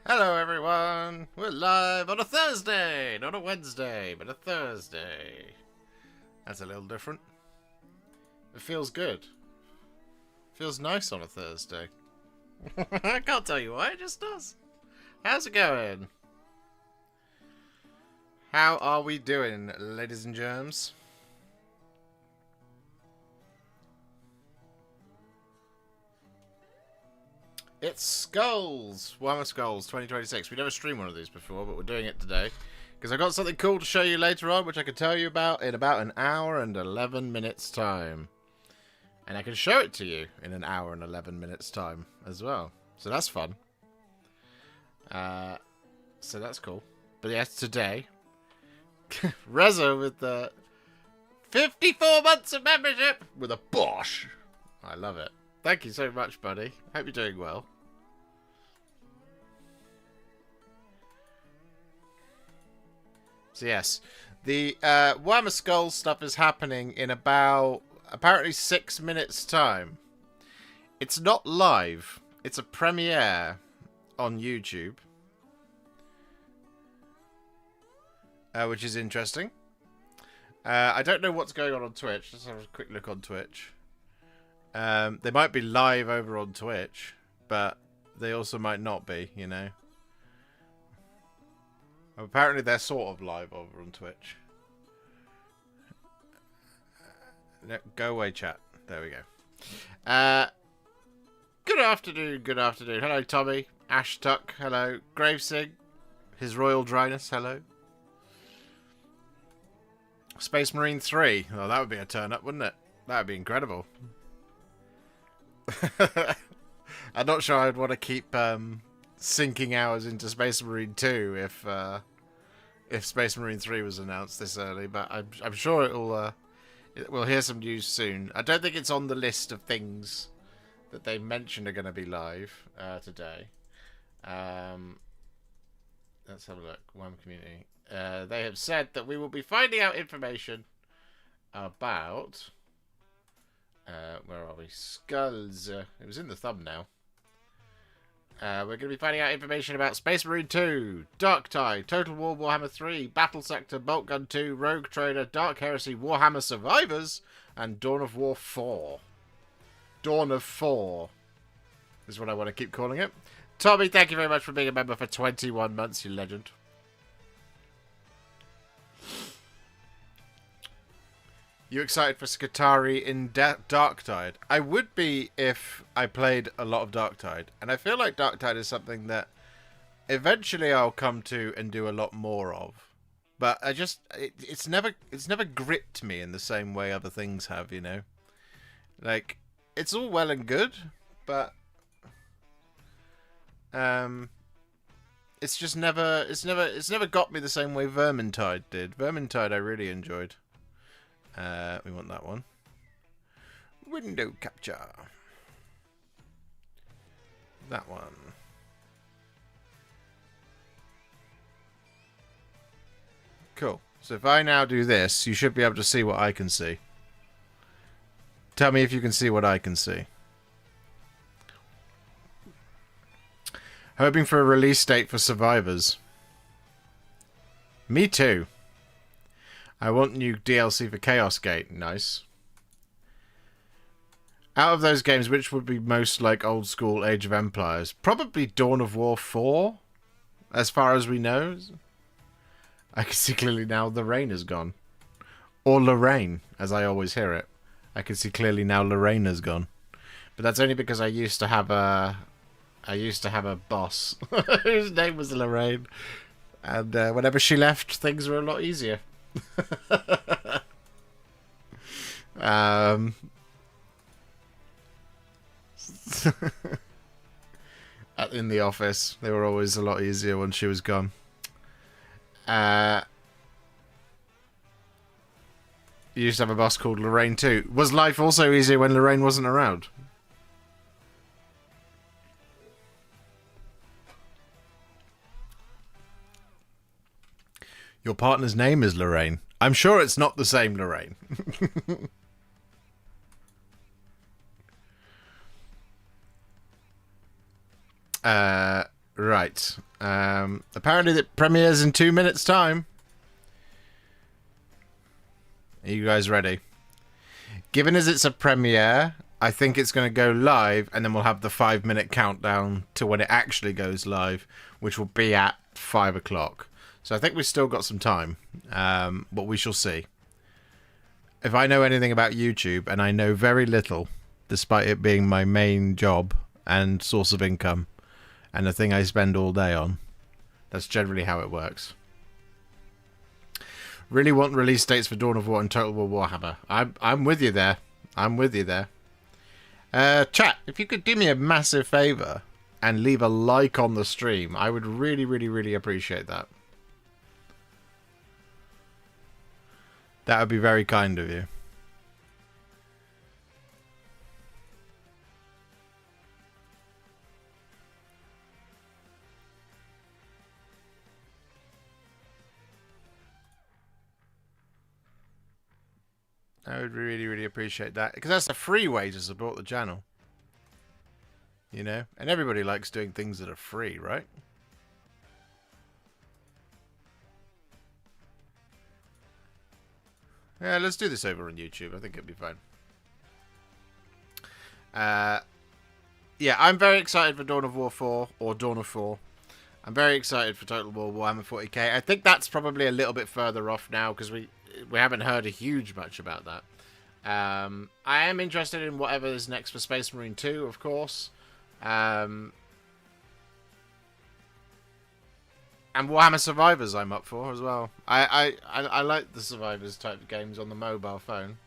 Hello everyone! We're live on a Thursday! Not a Wednesday, but a Thursday. That's a little different. It feels good. Feels nice on a Thursday. I can't tell you why, it just does. How's it going? How are we doing, ladies and germs? It's Skulls! Warhammer Skulls 2026. We never streamed one of these before, but we're doing it today. Because I've got something cool to show you later on, which I can tell you about in about an hour and 11 minutes time. And I can show it to you in an hour and 11 minutes time as well. So that's fun. So that's cool. But yes, today, Reza with the 54 months of membership with a Bosch. I love it. Thank you so much, buddy. Hope you're doing well. So yes, the Warhammer Skulls stuff is happening in about apparently 6 minutes time. It's not live. It's a premiere on YouTube. Which is interesting. I don't know what's going on Twitch. Let's have a quick look on Twitch. They might be live over on Twitch, but they also might not be, you know. Apparently they're sort of live over on Twitch. Go away, chat. There we go. Good afternoon, good afternoon. Hello, Tommy. Ash Tuck, hello. Gravesig, His Royal Dryness, hello. Space Marine 3. Oh, that would be a turn-up, wouldn't it? That would be incredible. I'm not sure I'd want to keep sinking hours into Space Marine 2 if Space Marine 3 was announced this early, but I'm sure we'll hear some news soon. I don't think it's on the list of things that they mentioned are going to be live today. Let's have a look. One community. They have said that we will be finding out information about where are we? Skulls. It was in the thumbnail. We're going to be finding out information about Space Marine 2, Dark Tide, Total War Warhammer 3, Battle Sector, Bolt Gun 2, Rogue Trader, Dark Heresy, Warhammer Survivors, and Dawn of War 4. Dawn of 4 is what I want to keep calling it. Tommy, thank you very much for being a member for 21 months, you legend. You excited for Skitarii in Darktide? I would be if I played a lot of Darktide. And I feel like Darktide is something that eventually I'll come to and do a lot more of. But it's never gripped me in the same way other things have, you know. Like, it's all well and good, but it's never got me the same way Vermintide did. Vermintide I really enjoyed. We want that one. Window capture. That one. Cool. So if I now do this, you should be able to see what I can see. Tell me if you can see what I can see. Hoping for a release date for Survivors. Me too. I want new DLC for Chaos Gate. Nice. Out of those games, which would be most like old school Age of Empires? Probably Dawn of War 4, as far as we know. I can see clearly now Lorraine is gone. Or Lorraine, as I always hear it. I can see clearly now Lorraine is gone. But that's only because I used to have a boss whose name was Lorraine. And whenever she left, things were a lot easier. In the office, they were always a lot easier when she was gone. You used to have a boss called Lorraine too. Was life also easier when Lorraine wasn't around? Your partner's name is Lorraine. I'm sure it's not the same Lorraine. Right. Right. Apparently it premieres in 2 minutes' time. Are you guys ready? Given as it's a premiere, I think it's going to go live, and then we'll have the 5-minute countdown to when it actually goes live, which will be at 5 o'clock. So I think we've still got some time, but we shall see. If I know anything about YouTube, and I know very little, despite it being my main job and source of income, and the thing I spend all day on, that's generally how it works. Really want release dates for Dawn of War and Total War Warhammer. I'm with you there. I'm with you there. Chat, if you could do me a massive favour and leave a like on the stream, I would really, really, really appreciate that. That would be very kind of you. I would really, really appreciate that. Because that's a free way to support the channel. You know? And everybody likes doing things that are free, right? Yeah, let's do this over on YouTube. I think it'll be fine. Yeah, I'm very excited for Dawn of War 4, or Dawn of 4. I'm very excited for Total War Warhammer 40k. I think that's probably a little bit further off now, because we haven't heard a huge much about that. I am interested in whatever is next for Space Marine 2, of course. And Warhammer Survivors I'm up for as well. I like the Survivors type of games on the mobile phone.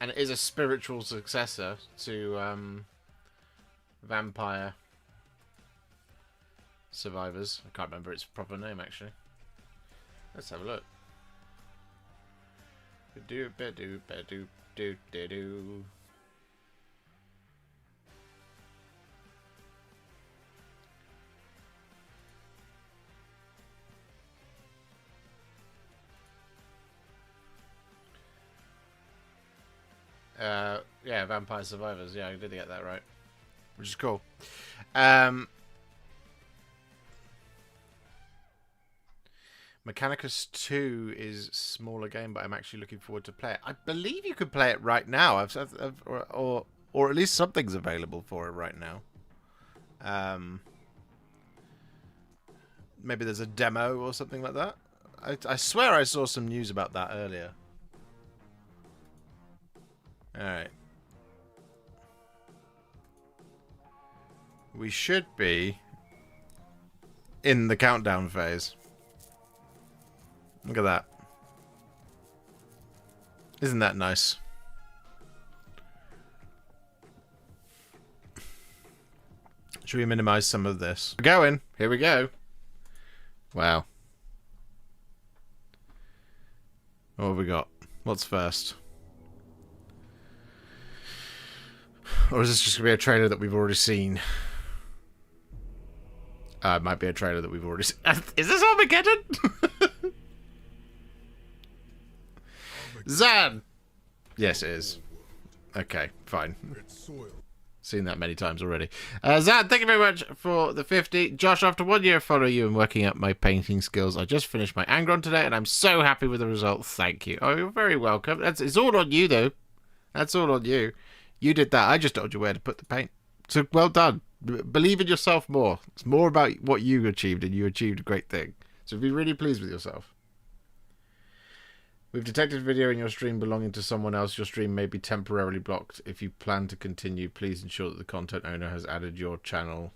And it is a spiritual successor to Vampire Survivors. I can't remember its proper name, actually. Let's have a look. Yeah, Vampire Survivors. Yeah, I did get that right, which is cool. Mechanicus 2 is a smaller game, but I'm actually looking forward to play it. I believe you could play it right now, or at least something's available for it right now. Maybe there's a demo or something like that. I swear I saw some news about that earlier. Alright. We should be in the countdown phase. Look at that. Isn't that nice? Should we minimize some of this? We're going. Here we go. Wow. What have we got? What's first? Or is this just going to be a trailer that we've already seen? It might be a trailer that we've already seen. Is this Armageddon? Zan! Yes, it is. Okay, fine. Seen that many times already. Zan, thank you very much for the 50. Josh, after 1 year of following you and working up my painting skills, I just finished my Angron today, and I'm so happy with the result. Thank you. Oh, you're very welcome. It's all on you, though. That's all on you. You did that. I just told you where to put the paint. So, well done. Believe in yourself more. It's more about what you achieved, and you achieved a great thing. So be really pleased with yourself. We've detected video in your stream belonging to someone else. Your stream may be temporarily blocked. If you plan to continue, please ensure that the content owner has added your channel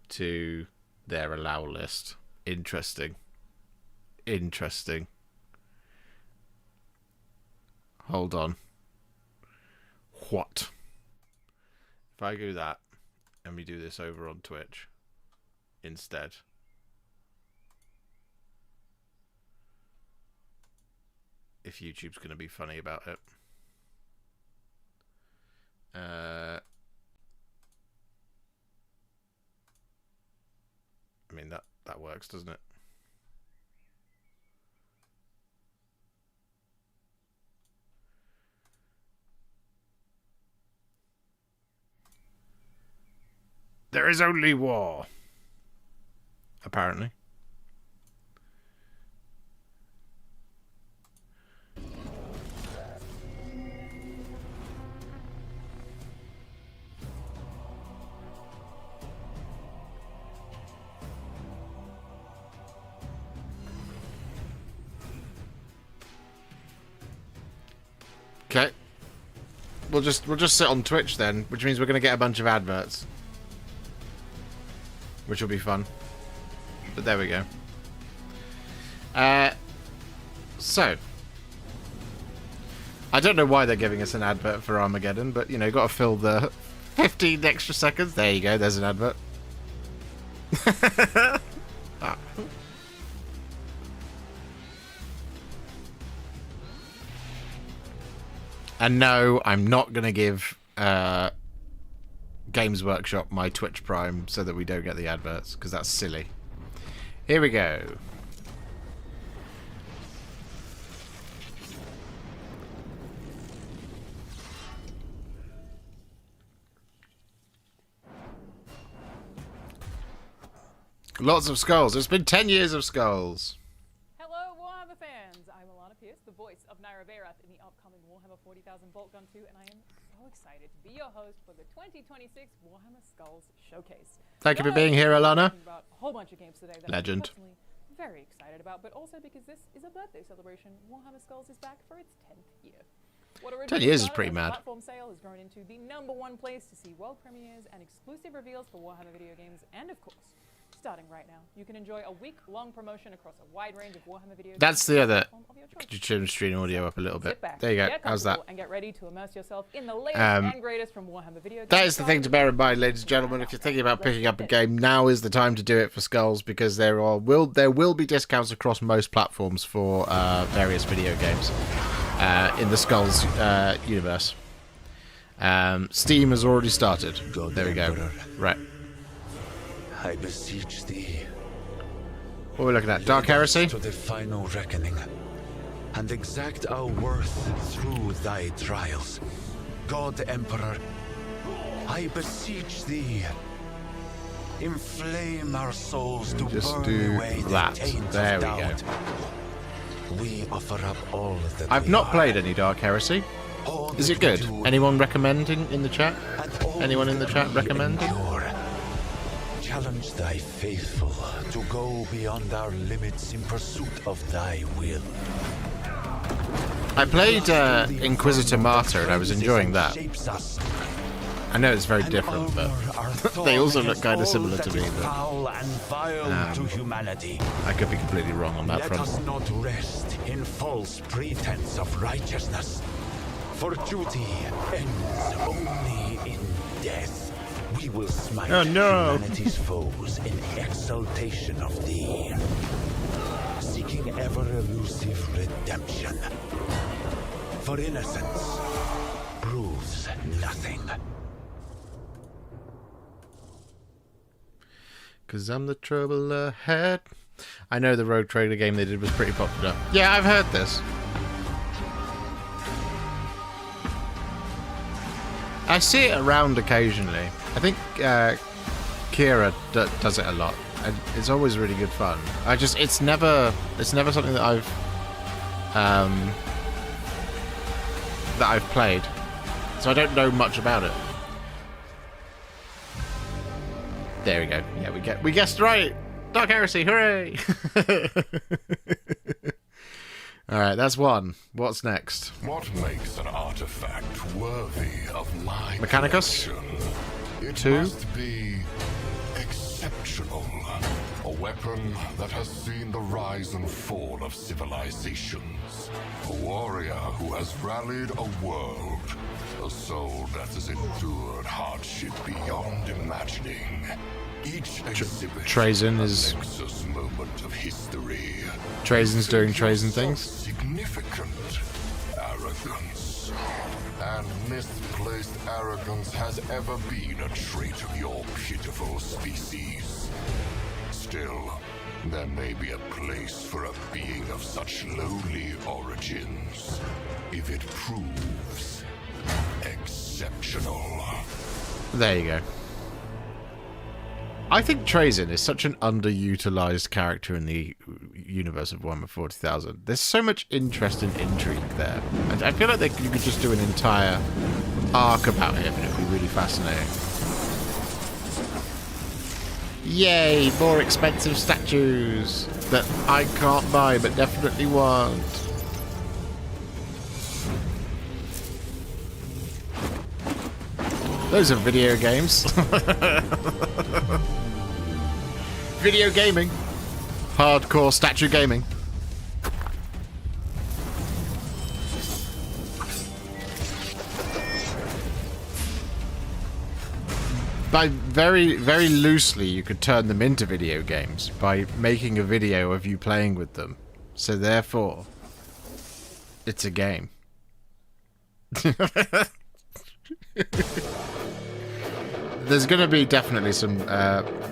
to their allow list. Interesting. Interesting. Hold on. What? If I do that, and we do this over on Twitch instead. If YouTube's going to be funny about it. I mean, that works, doesn't it? There is only war. apparently. Okay. We'll just sit on Twitch then, which means we're going to get a bunch of adverts, which will be fun. But there we go. So I don't know why they're giving us an advert for Armageddon, but you know, got to fill the 15 extra seconds. There you go. There's an advert. Ah. And no, I'm not going to give Games Workshop my Twitch Prime so that we don't get the adverts, because that's silly. Here we go. Lots of Skulls. It's been 10 years of Skulls. Hello, Warhammer fans. I'm Alana Pierce, the voice of Naira Bayrath in the upcoming Warhammer 40,000 Bolt Gun 2, and I am so excited to be your host for the 2026 Warhammer Skulls Showcase. Thank you for being here, Alana. About a whole bunch of games today that Legend. I'm personally very excited about, but also because this is a birthday celebration. Warhammer Skulls is back for its 10th year. What 10 years is pretty mad. Platform sale has grown into the #1 place to see world premieres and exclusive reveals for Warhammer video games, and of course, starting right now, you can enjoy a week-long promotion across a wide range of Warhammer video games. That's the other. Could you trim stream audio up a little bit? Back, there you go. How's that? And get ready to immerse yourself in the latest and greatest from Warhammer video games. That is the thing to bear in mind, ladies and gentlemen. If you're thinking about picking up a game, now is the time to do it for Skulls, because there will be discounts across most platforms for various video games in the Skulls universe. Steam has already started. There we go. Right. I beseech thee. What are we looking at? Dark Heresy? To the final reckoning, and exact our worth through thy trials. God Emperor, I beseech thee. Inflame our souls to Just burn do away that. the taint There of we go. doubt. We offer up all that I've we not are, played any Dark Heresy. all Is that it good? we do, Anyone recommending in the chat? and all Anyone in the that chat we recommending? endure. Challenge thy faithful to go beyond our limits in pursuit of thy will. I played Inquisitor Martyr and I was enjoying that. I know it's very different, but they also look kind of similar to me. But I could be completely wrong on that Let front. us not rest in false pretense of righteousness, for duty ends only in death. We will smite humanity's foes in exaltation of thee, seeking ever-elusive redemption. For innocence proves nothing. 'Cause I'm the trouble ahead. I know the Rogue Trader game they did was pretty popular. Yeah, I've heard this. I see it around occasionally. I think Kira does it a lot, and it's always really good fun. It's never something that I've played, so I don't know much about it. There we go. Yeah, we guessed right. Dark Heresy, hooray! All right, that's one. What's next? What makes an artifact worthy of my Mechanicus? collection? It 2? must be exceptional. A weapon that has seen the rise and fall of civilizations. A warrior who has rallied a world. A soul that has endured hardship beyond imagining. Each exhibit Trazen a is- nexus moment of history. Trazen's doing Trazen Figures of things. Significant arrogance. And misplaced arrogance has ever been a trait of your pitiful species. Still, there may be a place for a being of such lowly origins, if it proves exceptional. There you go. I think Trazyn is such an underutilized character in the universe of Warhammer 40,000. There's so much interest and intrigue there. And I feel like you could just do an entire arc about him and it would be really fascinating. Yay, more expensive statues that I can't buy but definitely want. Those are video games. Video gaming. Hardcore statue gaming. By very, very loosely, you could turn them into video games by making a video of you playing with them. So therefore, it's a game. There's going to be definitely some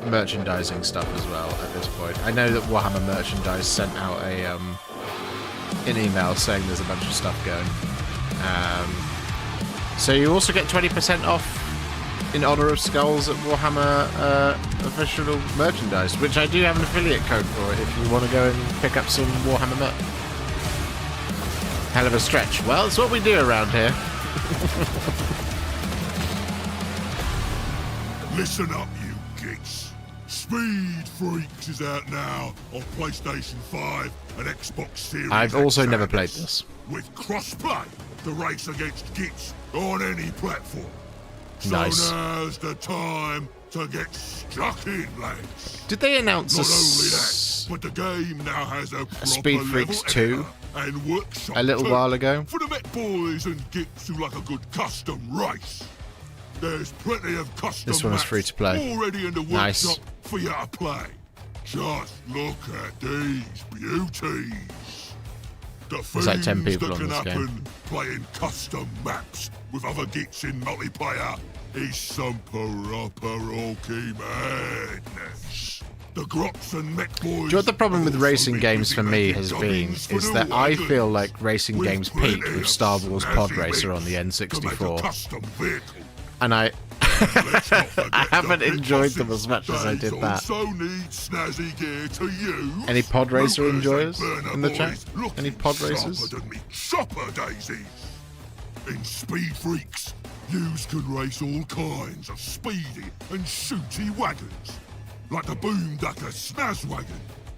merchandising stuff as well at this point. I know that Warhammer Merchandise sent out an email saying there's a bunch of stuff going. So you also get 20% off in honor of Skulls at Warhammer official merchandise, which I do have an affiliate code for if you want to go and pick up some Warhammer merch. Hell of a stretch. Well, it's what we do around here. Listen up, you geeks. Speed Freaks is out now on PlayStation 5 and Xbox Series I've also X never and played S, this. with cross-play to race against geeks on any platform. So Nice. now's the time to get stuck in, lads. Did they announce Not only that, but the game now has a proper Speed Freaks level 2 editor and workshop a little too, while ago? for the Met boys and geeks who like a good custom race. There's plenty of custom This one is maps free to play. already in the Nice. workshop for you to play. Just look at these beauties. The There's like 10 things people that on can this game. happen playing custom maps with other geeks in multiplayer is some proper Orky madness. The Grots and Mech boys. Do you know what the problem with have also racing been games busy for me making has been? dubbings for Is the that I wagons, feel like racing with games peaked plenty with of Star Wars Pod snazzy Racer on the bits to make a N64. custom vehicle. And I Let's not forget I haven't the enjoyed them bosses. as much as I They did that. also need snazzy gear to use. Any Pod Racer Looters enjoyers and burner in the boys chat? looking Any Pod sharper Racers? than me chopper daisies. In Speed Freaks, yous can race all kinds of speedy and shooty wagons, like the Boomducker Snaz wagon,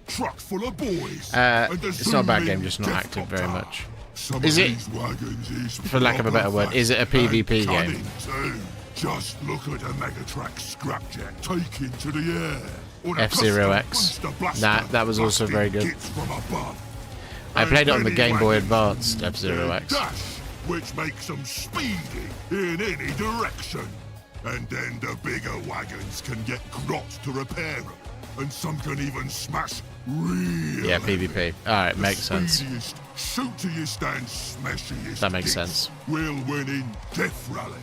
truck full of boys. and the It's not a bad zooming game, just not Death active very Copter. much. Some Is of it, these wagons is for lack of a better word, is it a proper PvP fast and game? cunning too. Just look at a Megatrack Scrapjack taken to the air. Or the F-Zero custom X. Booster Blaster Nah, that was also busting very good. kits from above. I played it on the And Game Boy many Advanced wagons F-Zero can X. dash, which makes them speedy in any direction. And then the bigger wagons can get grots to repair them. And some can even smash real Yeah, heavy. PvP. Alright, makes sense. Speediest, shootiest and smashiest That makes geeks sense. will win in Death Rally.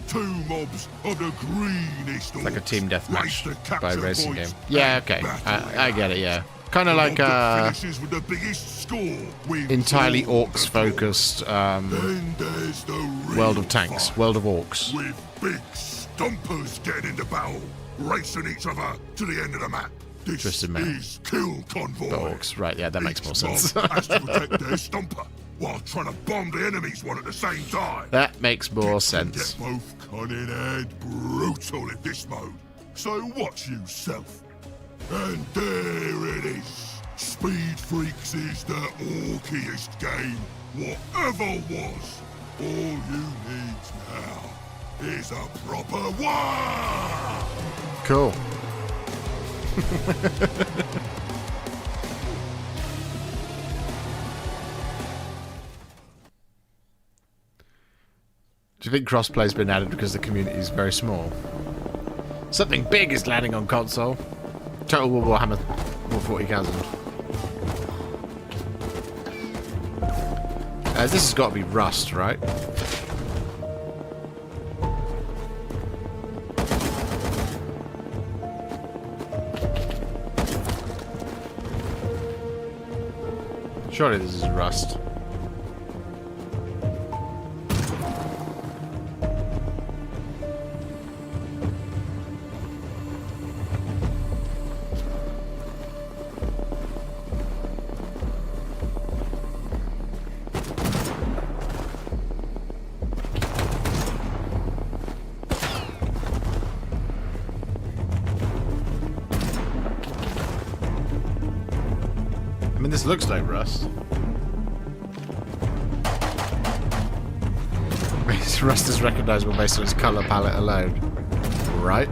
Two mobs of the greenest Like a orcs team deathmatch race to by capture racing game. points Yeah, and okay. battle it I get out. it, yeah. Kind of The like mob that finishes with the biggest score wins entirely all the orcs-focused Then there's the World real of Tanks, fight, World of Orcs. with big stompers getting into battle, racing each other to the end of the map. This Twisted Metal. is Kill Convoy. The Orcs, right, yeah, that makes more Each mob sense. has to protect their stomper while trying to bomb the enemy's one at the same time. That makes more Geeks can sense. Get both cunning and brutal in this mode. So watch yourself. And there it is. Speed Freaks is the orkiest game whatever was. All you need now is a proper war. Cool. Do you think crossplay's been added because the community is very small? Something big is landing on console. Total War Warhammer 40,000. This has got to be Rust, right? Surely this is Rust. this looks like rust. Rust is recognizable based on its color palette alone. Right?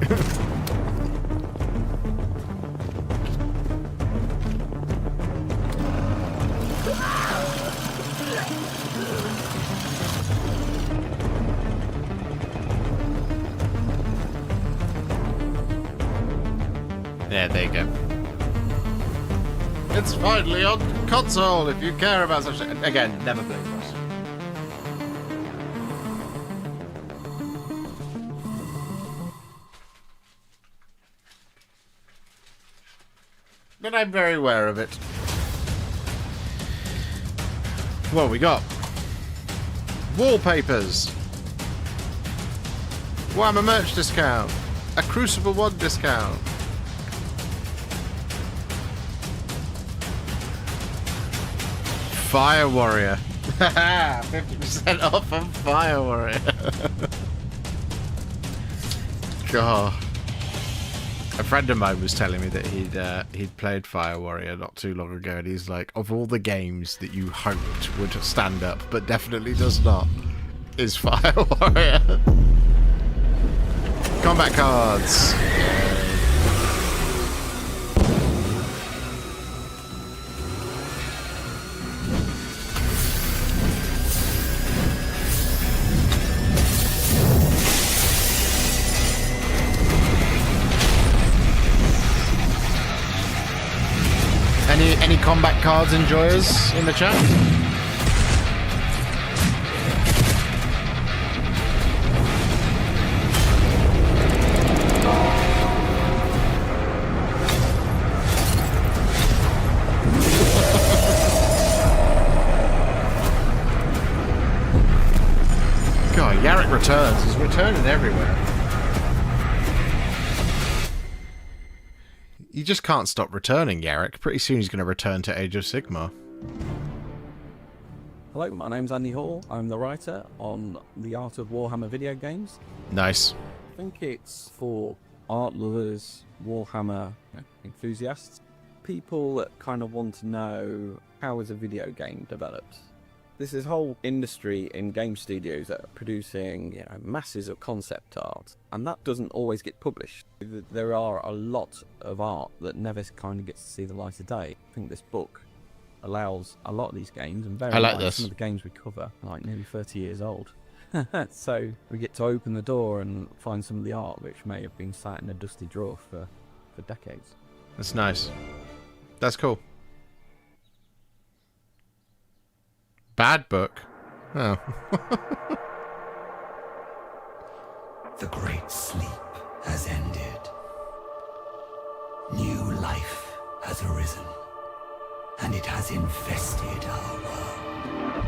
Yeah, there you go. It's finally on console if you care about such things. Again, never played Rust. But I'm very aware of it. What we got? Wallpapers. Warhammer merch discount. A Crucible 1 discount. Fire Warrior. 50% off on Fire Warrior. God. A friend of mine was telling me that he'd played Fire Warrior not too long ago, and he's like, of all the games that you hoped would stand up, but definitely does not, is Fire Warrior. Combat cards. Any combat cards enjoyers in the chat? God, Yarrick returns. He's returning everywhere. You just can't stop returning, Yarrick. Pretty soon he's going to return to Age of Sigmar. Hello, my name's Andy Hall. I'm the writer on The Art of Warhammer video games. Nice. I think it's for art lovers, Warhammer enthusiasts, people that kind of want to know how is a video game developed. There's this whole industry in game studios that are producing masses of concept art, and that doesn't always get published. There are a lot of art that never kind of gets to see the light of day. I think this book allows a lot of these games, and very much some of the games we cover are like nearly 30 years old. So we get to open the door and find some of the art which may have been sat in a dusty drawer for decades. That's nice. That's cool. Bad book. Oh. The great sleep has ended. New life has arisen, and it has infested our world.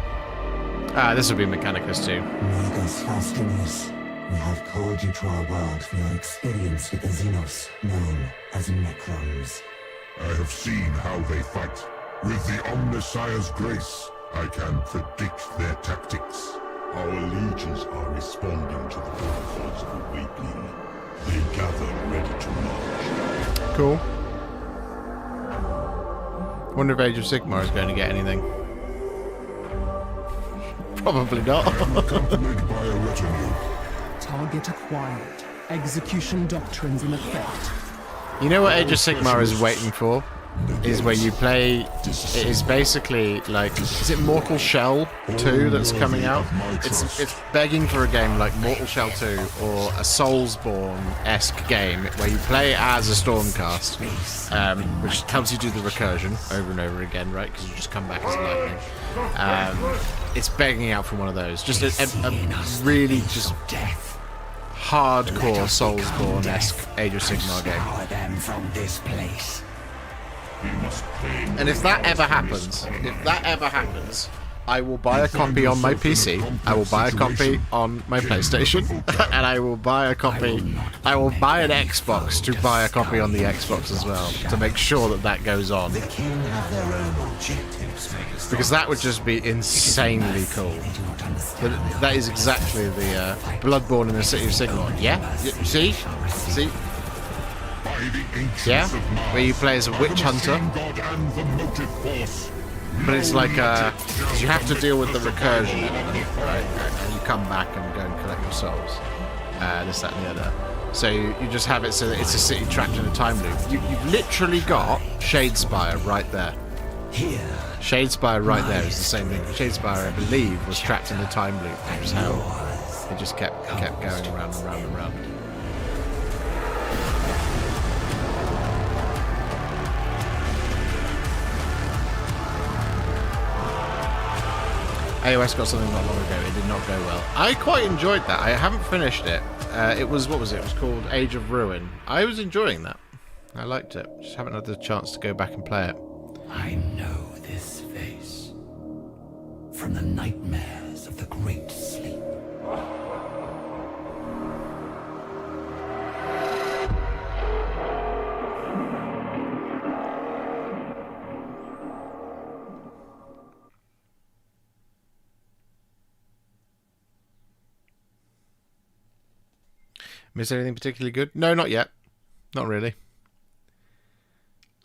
Ah, this will be Mechanicus too. Negus Faustinus, we have called you to our world for your experience with the Xenos, known as Necrons. I have seen how they fight. With the Omnissiah's grace, I can predict their tactics. Our legions are responding to the protocols of awakening. They gather ready to march. Cool. Wonder if Age of Sigmar is going to get anything. Probably not. I am accompanied by a retinue. Target acquired. Execution doctrines in effect. You know what Age of Sigmar is waiting for? Is where you play, it is basically like, is it Mortal Shell 2 that's coming out? It's begging for a game like Mortal Shell 2 or a Soulsborne-esque game where you play as a Stormcast, which helps you do the recursion over and over again, right? Because you just come back as lightning. It's begging out for one of those. Just a really just hardcore Soulsborne-esque Age of Sigmar game. And if that ever happens, I will buy a copy on my PC, I will buy a copy on my PlayStation, and I will buy an Xbox to buy a copy on the Xbox as well, to make sure that that goes on. Because that would just be insanely cool. But that is exactly the Bloodborne in the City of Sigmar. Yeah? See? Yeah, where you play as a witch hunter. But it's like you have to deal with the recursion element, right? And you come back and go and collect your souls. This, that, and the other. So you just have it so that it's a city trapped in a time loop. You've literally got Shadespire right there. Shadespire right there is the same thing. Shadespire, I believe, was trapped in the time loop, which is how it just kept going around and round and round. AOS got something not long ago. It did not go well. I quite enjoyed that. I haven't finished it. It was, what was it? It was called Age of Ruin. I was enjoying that. I liked it. Just haven't had the chance to go back and play it. I know this face from the nightmares of the Great Sleep. Miss anything particularly good? No, not yet. Not really.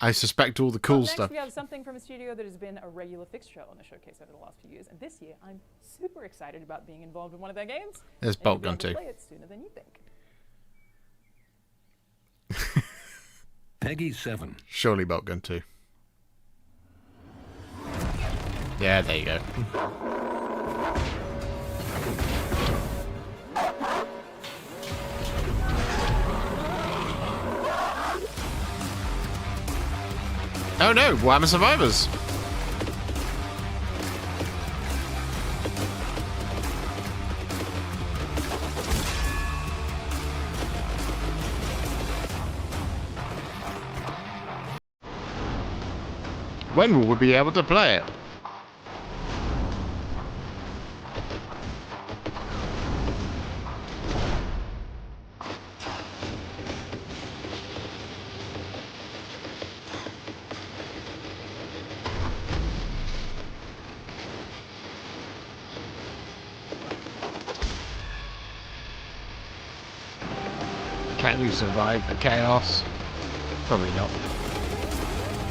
I suspect all the cool Next, stuff. we have something from a studio that has been a regular fixture on the showcase over the last few years, and this year I'm super excited about being involved in one of their games. There's Bolt Gun 2. Play it sooner than you think. Peggy 7. Surely Bolt Gun 2. Yeah, there you go. Oh no, Warhammer Survivors! When will we be able to play it? Can you survive the chaos? Probably not.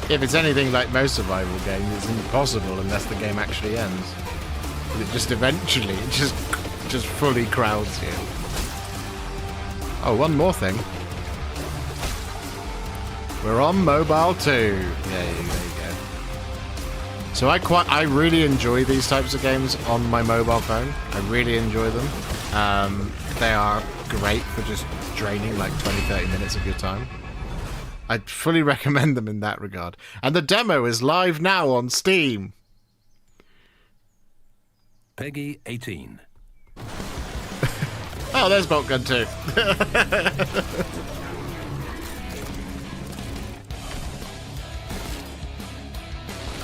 If it's anything like most survival games, it's impossible unless the game actually ends. But it just eventually, it just fully crowds you. Oh, one more thing. We're on mobile too. Yeah, there you go. So I really enjoy these types of games on my mobile phone. I really enjoy them. They are great for just draining like 20-30 minutes of your time. I'd fully recommend them in that regard. And the demo is live now on Steam. Peggy 18. Oh, there's Bolt Gun 2.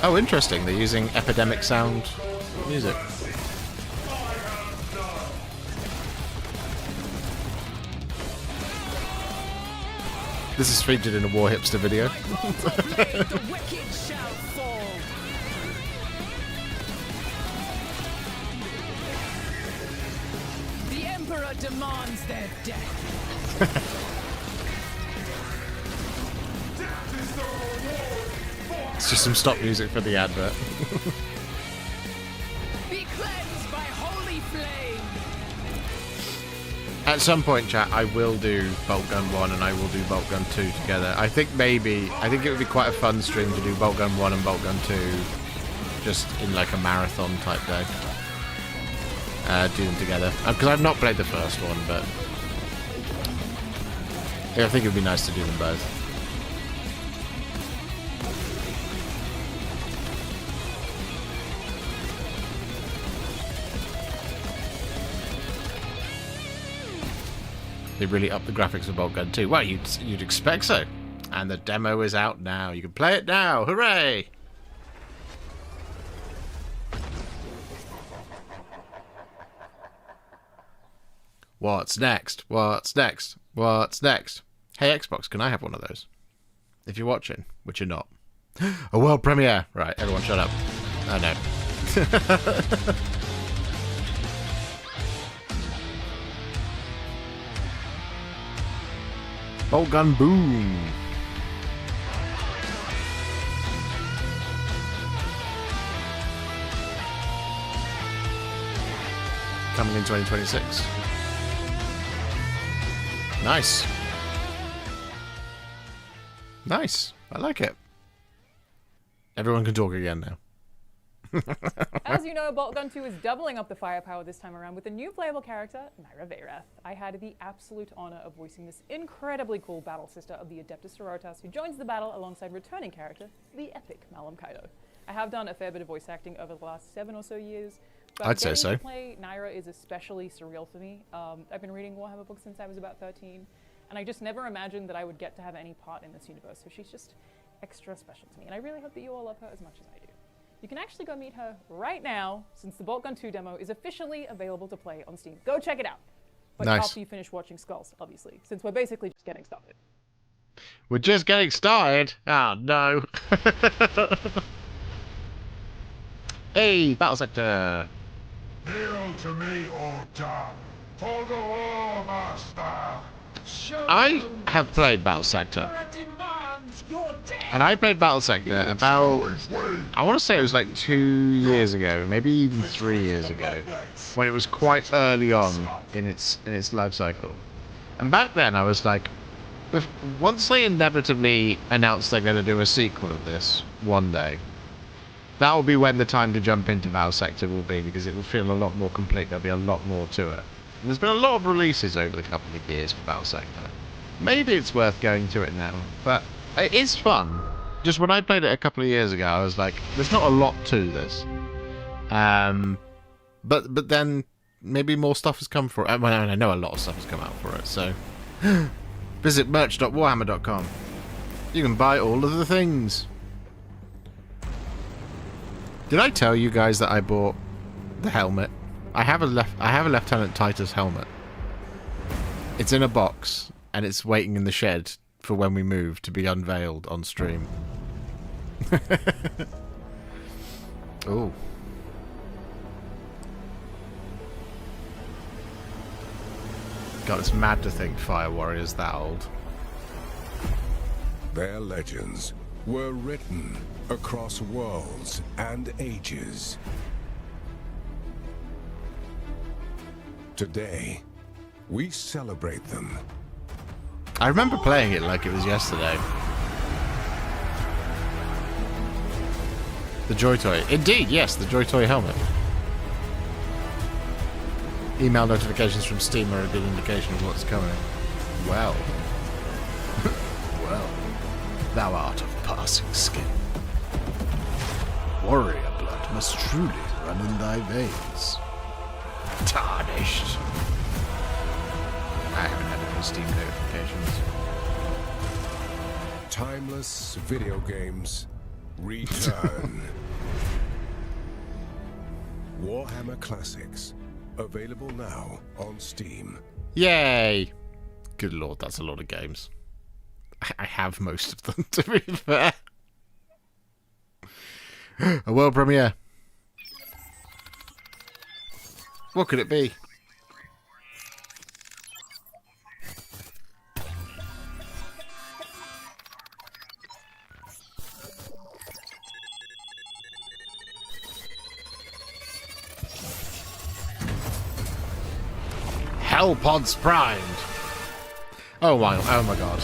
Oh, interesting. They're using Epidemic Sound music. This is featured in a Warhipster video. The wicked shall fall. The Emperor demands their death. It's just some stop music for the advert. Be cleansed by holy flame. At some point, chat, I will do Bolt Gun 1 and I will do Bolt Gun 2 together. I think it would be quite a fun stream to do Bolt Gun 1 and Bolt Gun 2 just in like a marathon type day. Do them together. Because I've not played the first one, but yeah, I think it would be nice to do them both. They really upped the graphics of Bolt Gun 2. Well, you'd expect so. And the demo is out now. You can play it now. Hooray! What's next? What's next? What's next? Hey Xbox, can I have one of those? If you're watching, which you're not. A world premiere! Right, everyone shut up. Oh no. Bolt gun boom. Coming in 2026. Nice. Nice. I like it. Everyone can talk again now. As you know, Boltgun 2 is doubling up the firepower this time around with a new playable character, Naira Verath. I had the absolute honor of voicing this incredibly cool battle sister of the Adeptus Sororitas, who joins the battle alongside returning character, the epic Malum Kaido. I have done a fair bit of voice acting over the last 7 or so years, but I'd say getting so. to play Naira is especially surreal for me. I've been reading Warhammer books since I was about 13, and I just never imagined that I would get to have any part in this universe, so she's just extra special to me, and I really hope that you all love her as much as I do. You can actually go meet her right now, since the Boltgun 2 demo is officially available to play on Steam. Go check it out. But Nice. after you finish watching Skulls, obviously, since we're basically just getting started. We're just getting started. Oh no. Hey, battle sector. Kneel to me, Orta, for the War Master. I have played Battle Sector. And I played Battle Sector about, I want to say it was like 2 years ago, maybe even 3 years ago, when it was quite early on in its life cycle. And back then I was like, once they inevitably announced they're going to do a sequel of this one day, that will be when the time to jump into Battle Sector will be, because it will feel a lot more complete. There'll be a lot more to it. And there's been a lot of releases over the couple of years for Battle Sector. Maybe it's worth going to it now, but it is fun. Just when I played it a couple of years ago, I was like, there's not a lot to this. But then maybe more stuff has come for it. Well, I know a lot of stuff has come out for it, so visit merch.warhammer.com. You can buy all of the things. Did I tell you guys that I bought the helmet? I have a Lieutenant Titus helmet. It's in a box and it's waiting in the shed for when we move to be unveiled on stream. Oh. God, it's mad to think Fire Warrior's that old. Their legends were written across worlds and ages. Today, we celebrate them. I remember playing it like it was yesterday. The Joy Toy. Indeed, yes, the Joy Toy helmet. Email notifications from Steam are a good indication of what's coming. Well. Well. Thou art of passing skill. Warrior blood must truly run in thy veins. Tarnished. I haven't had any Steam notifications. Timeless video games return. Warhammer Classics, available now on Steam. Yay! Good lord, that's a lot of games. I have most of them, to be fair. A world premiere. What could it be? Hellpods primed. Oh my god.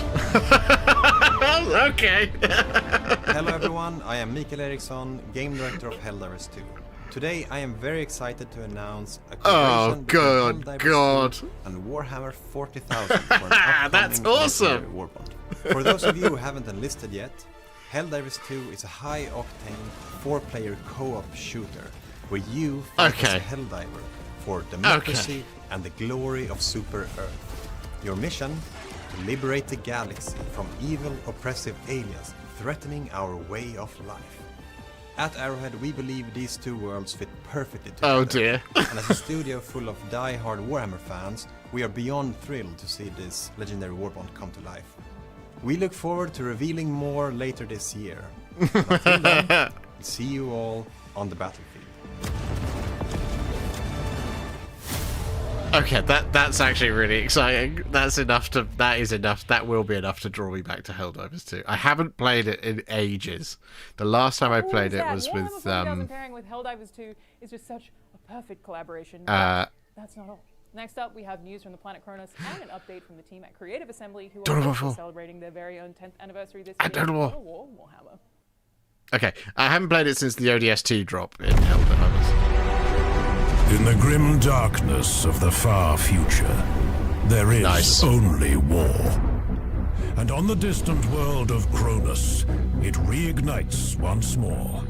Okay. Hello everyone, I am Mikael Eriksson, game director of Helldivers 2. Today I am very excited to announce a collaboration between Helldivers 2 and Warhammer 40,000 for an upcoming That's awesome. Legendary Warband. For those of you who haven't enlisted yet, Helldivers 2 is a high-octane 4-player co-op shooter where you fight as a Helldiver for democracy and the glory of Super Earth. Your mission? To liberate the galaxy from evil, oppressive aliens threatening our way of life. At Arrowhead, we believe these two worlds fit perfectly together. Oh dear. And as a studio full of die-hard Warhammer fans, we are beyond thrilled to see this legendary warband come to life. We look forward to revealing more later this year. Until then, we'll see you all on the battlefield. Okay, that's actually really exciting. That is enough. That will be enough to draw me back to Helldivers 2. I haven't played it in ages. The last time I played it was with pairing with Helldivers 2 is just such a perfect collaboration. That's not all. Next up, we have news from the planet Kronos and an update from the team at Creative Assembly, who are also celebrating their very own 10th anniversary this year. Total War Warhammer. Okay, I haven't played it since the ODST drop in Helldivers. In the grim darkness of the far future, there is only war. And on the distant world of Kronos, it reignites once more.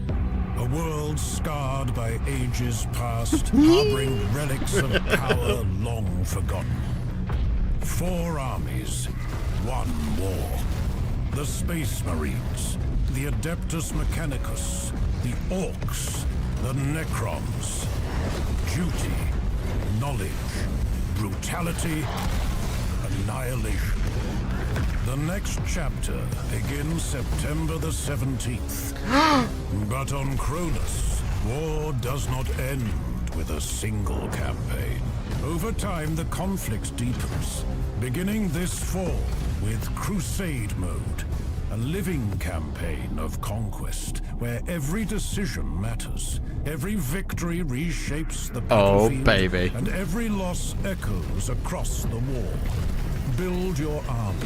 A world scarred by ages past, harboring relics of power long forgotten. 4 armies, 1 war. The Space Marines, the Adeptus Mechanicus, the Orcs, the Necrons. Duty, knowledge, brutality, annihilation. The next chapter begins September the 17th. But on Kronos, war does not end with a single campaign. Over time, the conflict deepens, beginning this fall with Crusade Mode, a living campaign of conquest where every decision matters. Every victory reshapes the battlefield, and every loss echoes across the war. Build your army,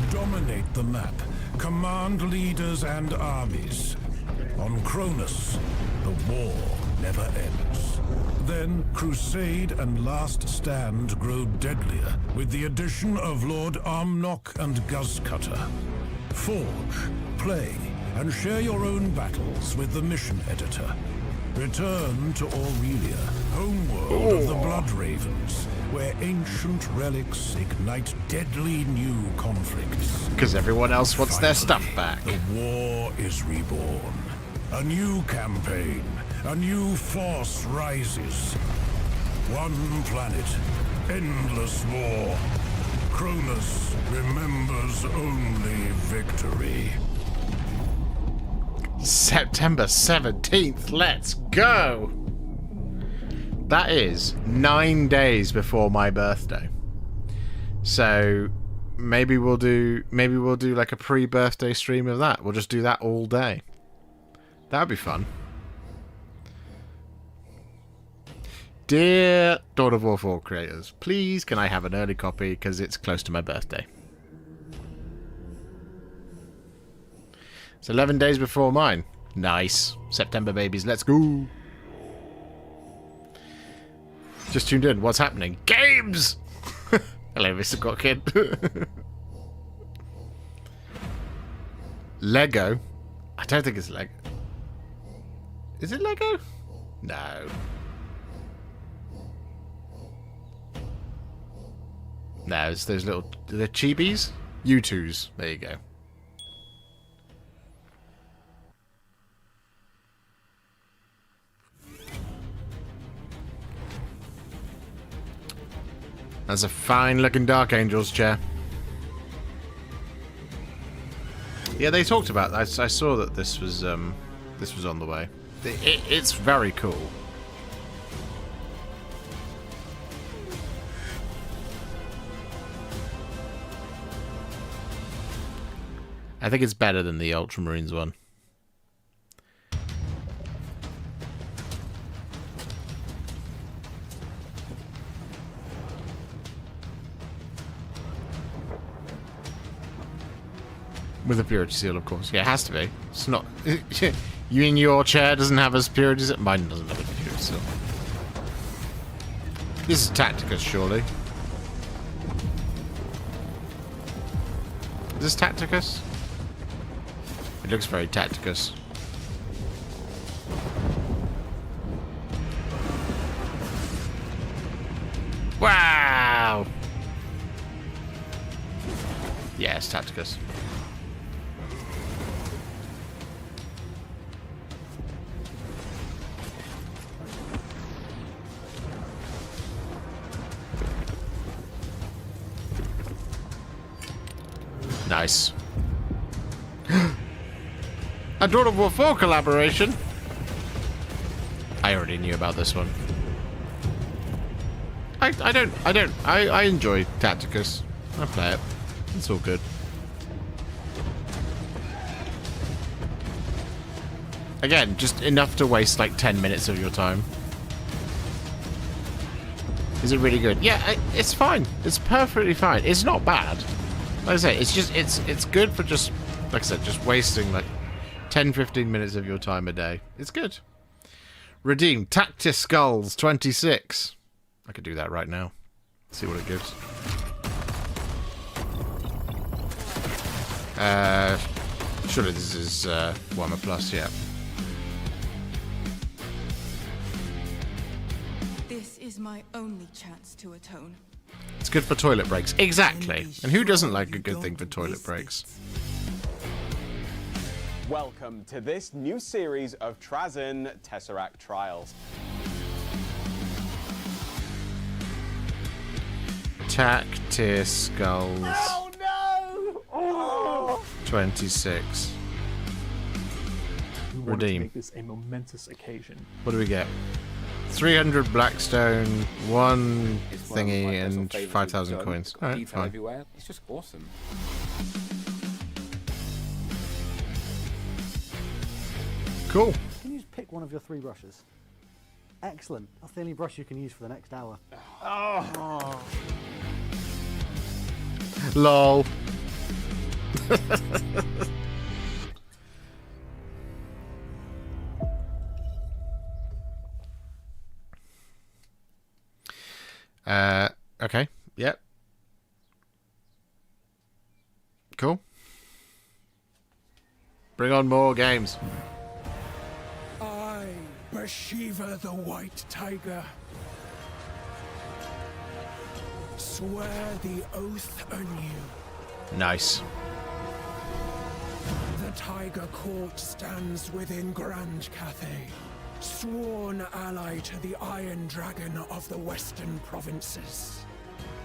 dominate the map, command leaders and armies. On Kronos, the war never ends. Then Crusade and Last Stand grow deadlier with the addition of Lord Armnock and Guzcutter. Forge, play, and share your own battles with the mission editor. Return to Aurelia, homeworld of the Blood Ravens, where ancient relics ignite deadly new conflicts. Because everyone else wants their stuff back. The war is reborn. A new campaign, a new force rises. One planet, endless war. Kronos remembers only victory. September 17th, let's go! That is 9 days before my birthday. So maybe we'll do like a pre-birthday stream of that. We'll just do that all day. That would be fun. Dear Dawn of War 4 creators, please can I have an early copy because it's close to my birthday. It's 11 days before mine. Nice. September babies, let's go. Just tuned in. What's happening? Games! Hello, Mr. Gotkin. Lego? I don't think it's Lego. Is it Lego? No. No, it's those little... The chibis? U2s. There you go. That's a fine-looking Dark Angels chair. Yeah, they talked about that. I saw that this was on the way. It's very cool. I think it's better than the Ultramarines one. With a purity seal, of course. Yeah, it has to be. It's not... You in your chair doesn't have a purity seal? Mine doesn't have a purity seal. This is Tacticus, surely. Is this Tacticus? It looks very Tacticus. Wow! Yes, Tacticus. Nice. A Dawn of War 4 collaboration? I already knew about this one. I enjoy Tacticus. I play it. It's all good. Again, just enough to waste like 10 minutes of your time. Is it really good? Yeah, it's fine. It's perfectly fine. It's not bad. Like I say, it's just it's good for just, like I said, just wasting like 10-15 minutes of your time a day. It's good. Redeem Tactis Skulls 26. I could do that right now. See what it gives. Surely this is Warhammer Plus, yeah. This is my only chance to atone. It's good for toilet breaks. Exactly. And who doesn't like a good thing for toilet breaks? Welcome to this new series of Trazen Tesseract Trials. Tactis Skulls. Oh no! Oh! 26. We wanted to Redeem. make this a momentous occasion. What do we get? 300 Blackstone, 1 thingy, and 5,000 coins. Alright, fine. Everywhere. It's just awesome. Cool. Can you just pick one of your 3 brushes? Excellent. That's the only brush you can use for the next hour. Oh. LOL. Okay. Yep. Cool. Bring on more games. I, Bashiva the White Tiger, swear the oath anew. Nice. The Tiger Court stands within Grand Cathay, sworn ally to the Iron Dragon of the Western Provinces.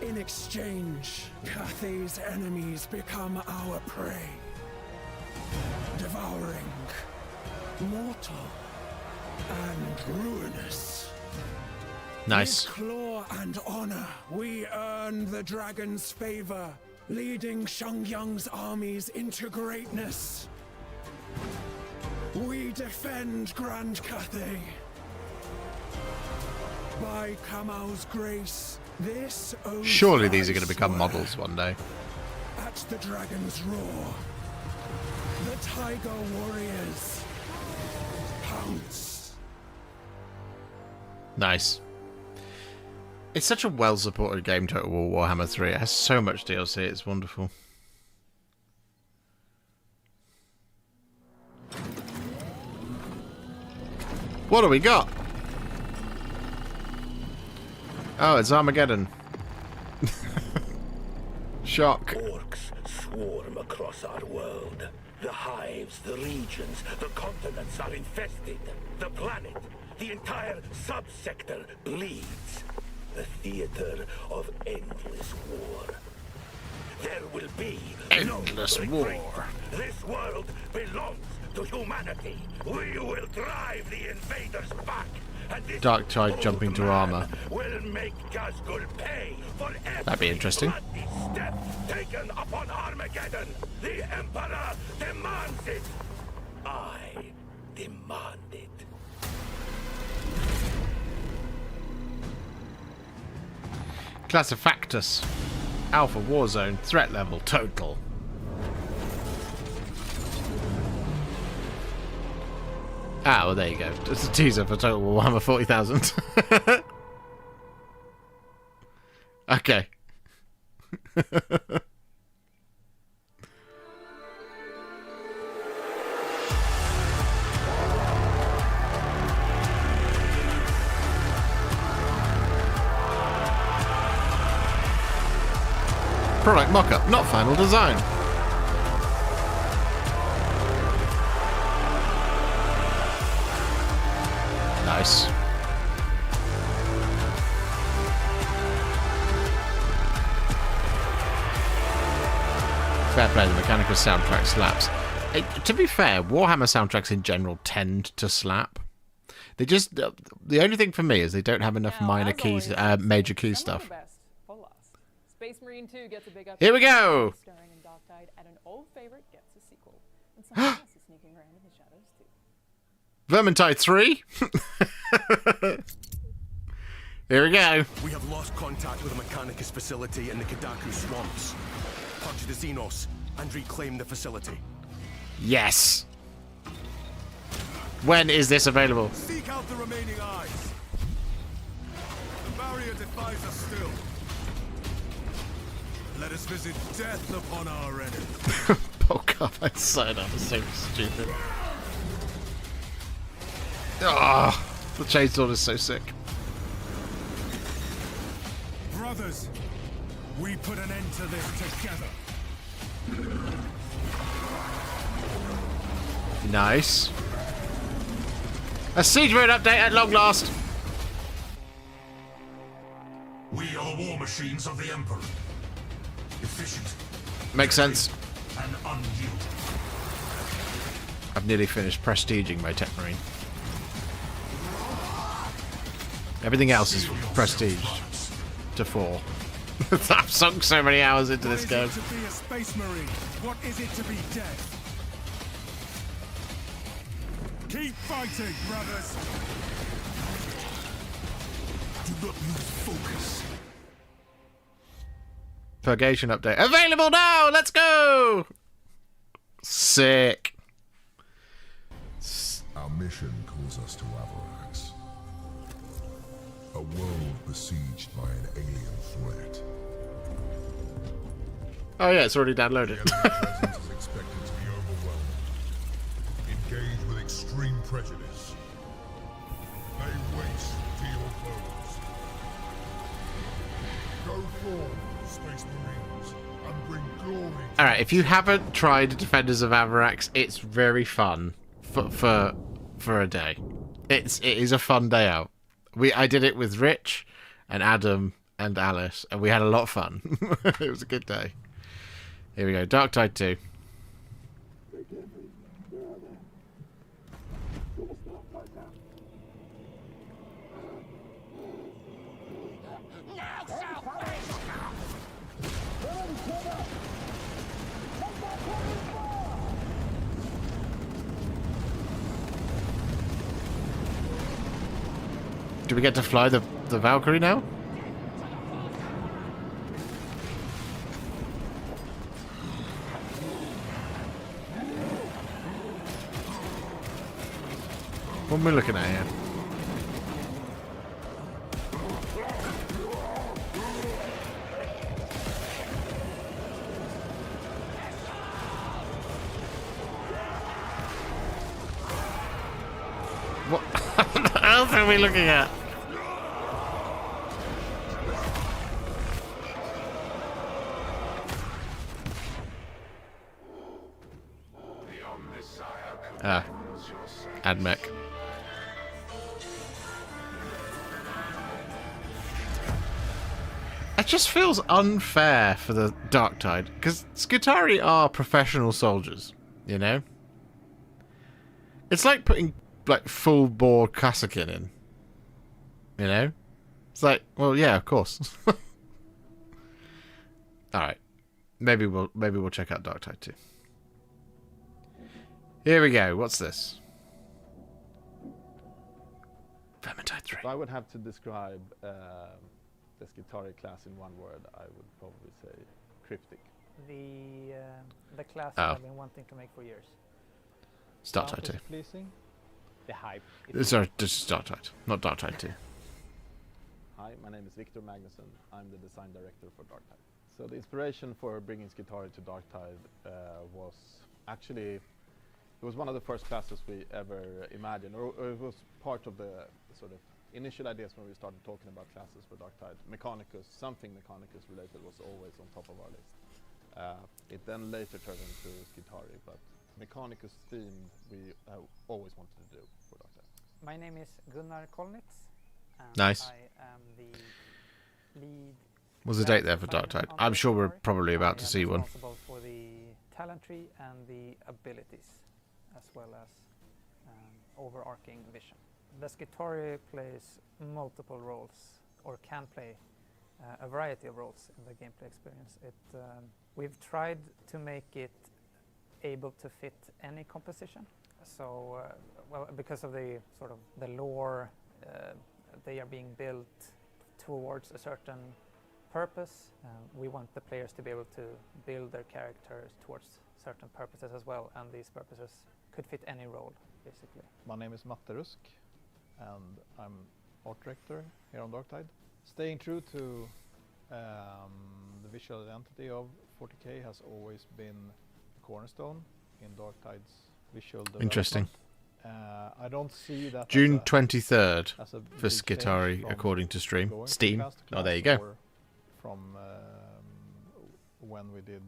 In exchange, Cathay's enemies become our prey, devouring, mortal, and ruinous. Nice. With claw and honor, we earn the dragon's favor, leading Shangyang's armies into greatness. We defend Grand Cathay. By Kamau's grace, this oath Surely these are going to I become swear. models one day. At the dragon's roar, the Tiger Warriors pounce. Nice. It's such a well-supported game, Total War Warhammer 3. It has so much DLC, it's wonderful. What do we got? Oh, it's Armageddon. Shock. Orcs swarm across our world. The hives, the regions, the continents are infested. The planet, the entire subsector bleeds. A theater of endless war. There will be endless no war. retreat. This world belongs to humanity. We will drive the invaders back. And this Dark Tide jumping to armor. will make Gazgul pay for every That'd be interesting. bloody step taken upon Armageddon. The Emperor demands it. I demand it. Classifactus. Alpha Warzone. Threat level. Total. Ah, well, there you go. It's a teaser for Total War Warhammer 40,000. Okay. Product mock-up, not final design. Nice. Fair play, the mechanical soundtrack slaps. To be fair, Warhammer soundtracks in general tend to slap. They just the only thing for me is they don't have enough Now, minor as keys, always, major key some of stuff. the best for last. Space Marine 2 gets a big update. Here we go! Starring in Darktide, and an old favorite gets a sequel. And something else is sneaking around in the shadows too. Vermintide 3. Here we go. We have lost contact with the Mechanicus facility in the Kadaku swamps. Purge the Xenos and reclaim the facility. Yes. When is this available? Seek out the remaining eyes. The barrier defies us still. Let us visit death upon our enemy. Oh god, that sign up is so stupid. Ah, the chainsaw is so sick. Brothers, we put an end to this together. Nice. A siege mode update at long last. We are the war machines of the Emperor. Efficient. Makes sense. And unyielding. I've nearly finished prestiging my Tech Marine. Everything else is prestiged to 4. I've sunk so many hours into this game. What is it to be a Space Marine? What is it to be dead? Keep fighting, brothers! Do not lose focus. Purgation update. Available now! Let's go! Sick. Our mission calls us to Avarax. A world besieged by an alien threat. Oh yeah, it's already downloaded. The enemy presence is expected to be overwhelming. Engage with extreme prejudice. Lay waste to your foes. Go forth, Space Marines, and bring glory. Alright, if you haven't tried Defenders of Avarax, it's very fun for a day. It is a fun day out. I did it with Rich and Adam and Alice, and we had a lot of fun. It was a good day. Here we go, Darktide 2. Do we get to fly the Valkyrie now? What am I looking at here? What else are we looking at? Ah, Admech. It just feels unfair for the Darktide, because Skitarii are professional soldiers, you know? It's like putting, like, full-bore Kassakin in, you know? It's like, well, yeah, of course. Alright. Maybe we'll check out Darktide too. Here we go. What's this? Vermintide 3. If I would have to describe the Skitarii class in one word, I would probably say cryptic. The class I've been wanting to make for years. Darktide 2. Pleasing. The hype. Sorry, just Darktide, not Darktide 2. Hi, my name is Victor Magnusson. I'm the design director for Darktide. So the inspiration for bringing Skitarii to Darktide was actually, it was one of the first classes we ever imagined, or it was part of the sort of initial ideas when we started talking about classes for Darktide. Mechanicus, something Mechanicus related was always on top of our list. It then later turned into Skitarii, but Mechanicus themed we always wanted to do for Darktide. My name is Gunnar Kolnitz. And Nice. I am the lead. What's the date there for Darktide? I'm sure we're probably about to see one. I'm responsible for the talent tree and the abilities, as well as overarching vision. the Skitarii plays multiple roles, or can play a variety of roles in the gameplay experience. We've tried to make it able to fit any composition. So, well, because of the sort of the lore, they are being built towards a certain purpose. We want the players to be able to build their characters towards certain purposes as well, and these purposes could fit any role, basically. My name is Matte Rusk, and I'm art director here on Darktide. Staying true to the visual identity of 40K has always been a cornerstone in Darktide's visual development. Interesting. I don't see that June 23rd as a for big Skitarii, change according to Stream. going Steam. class to Oh, there you class go. or From when we did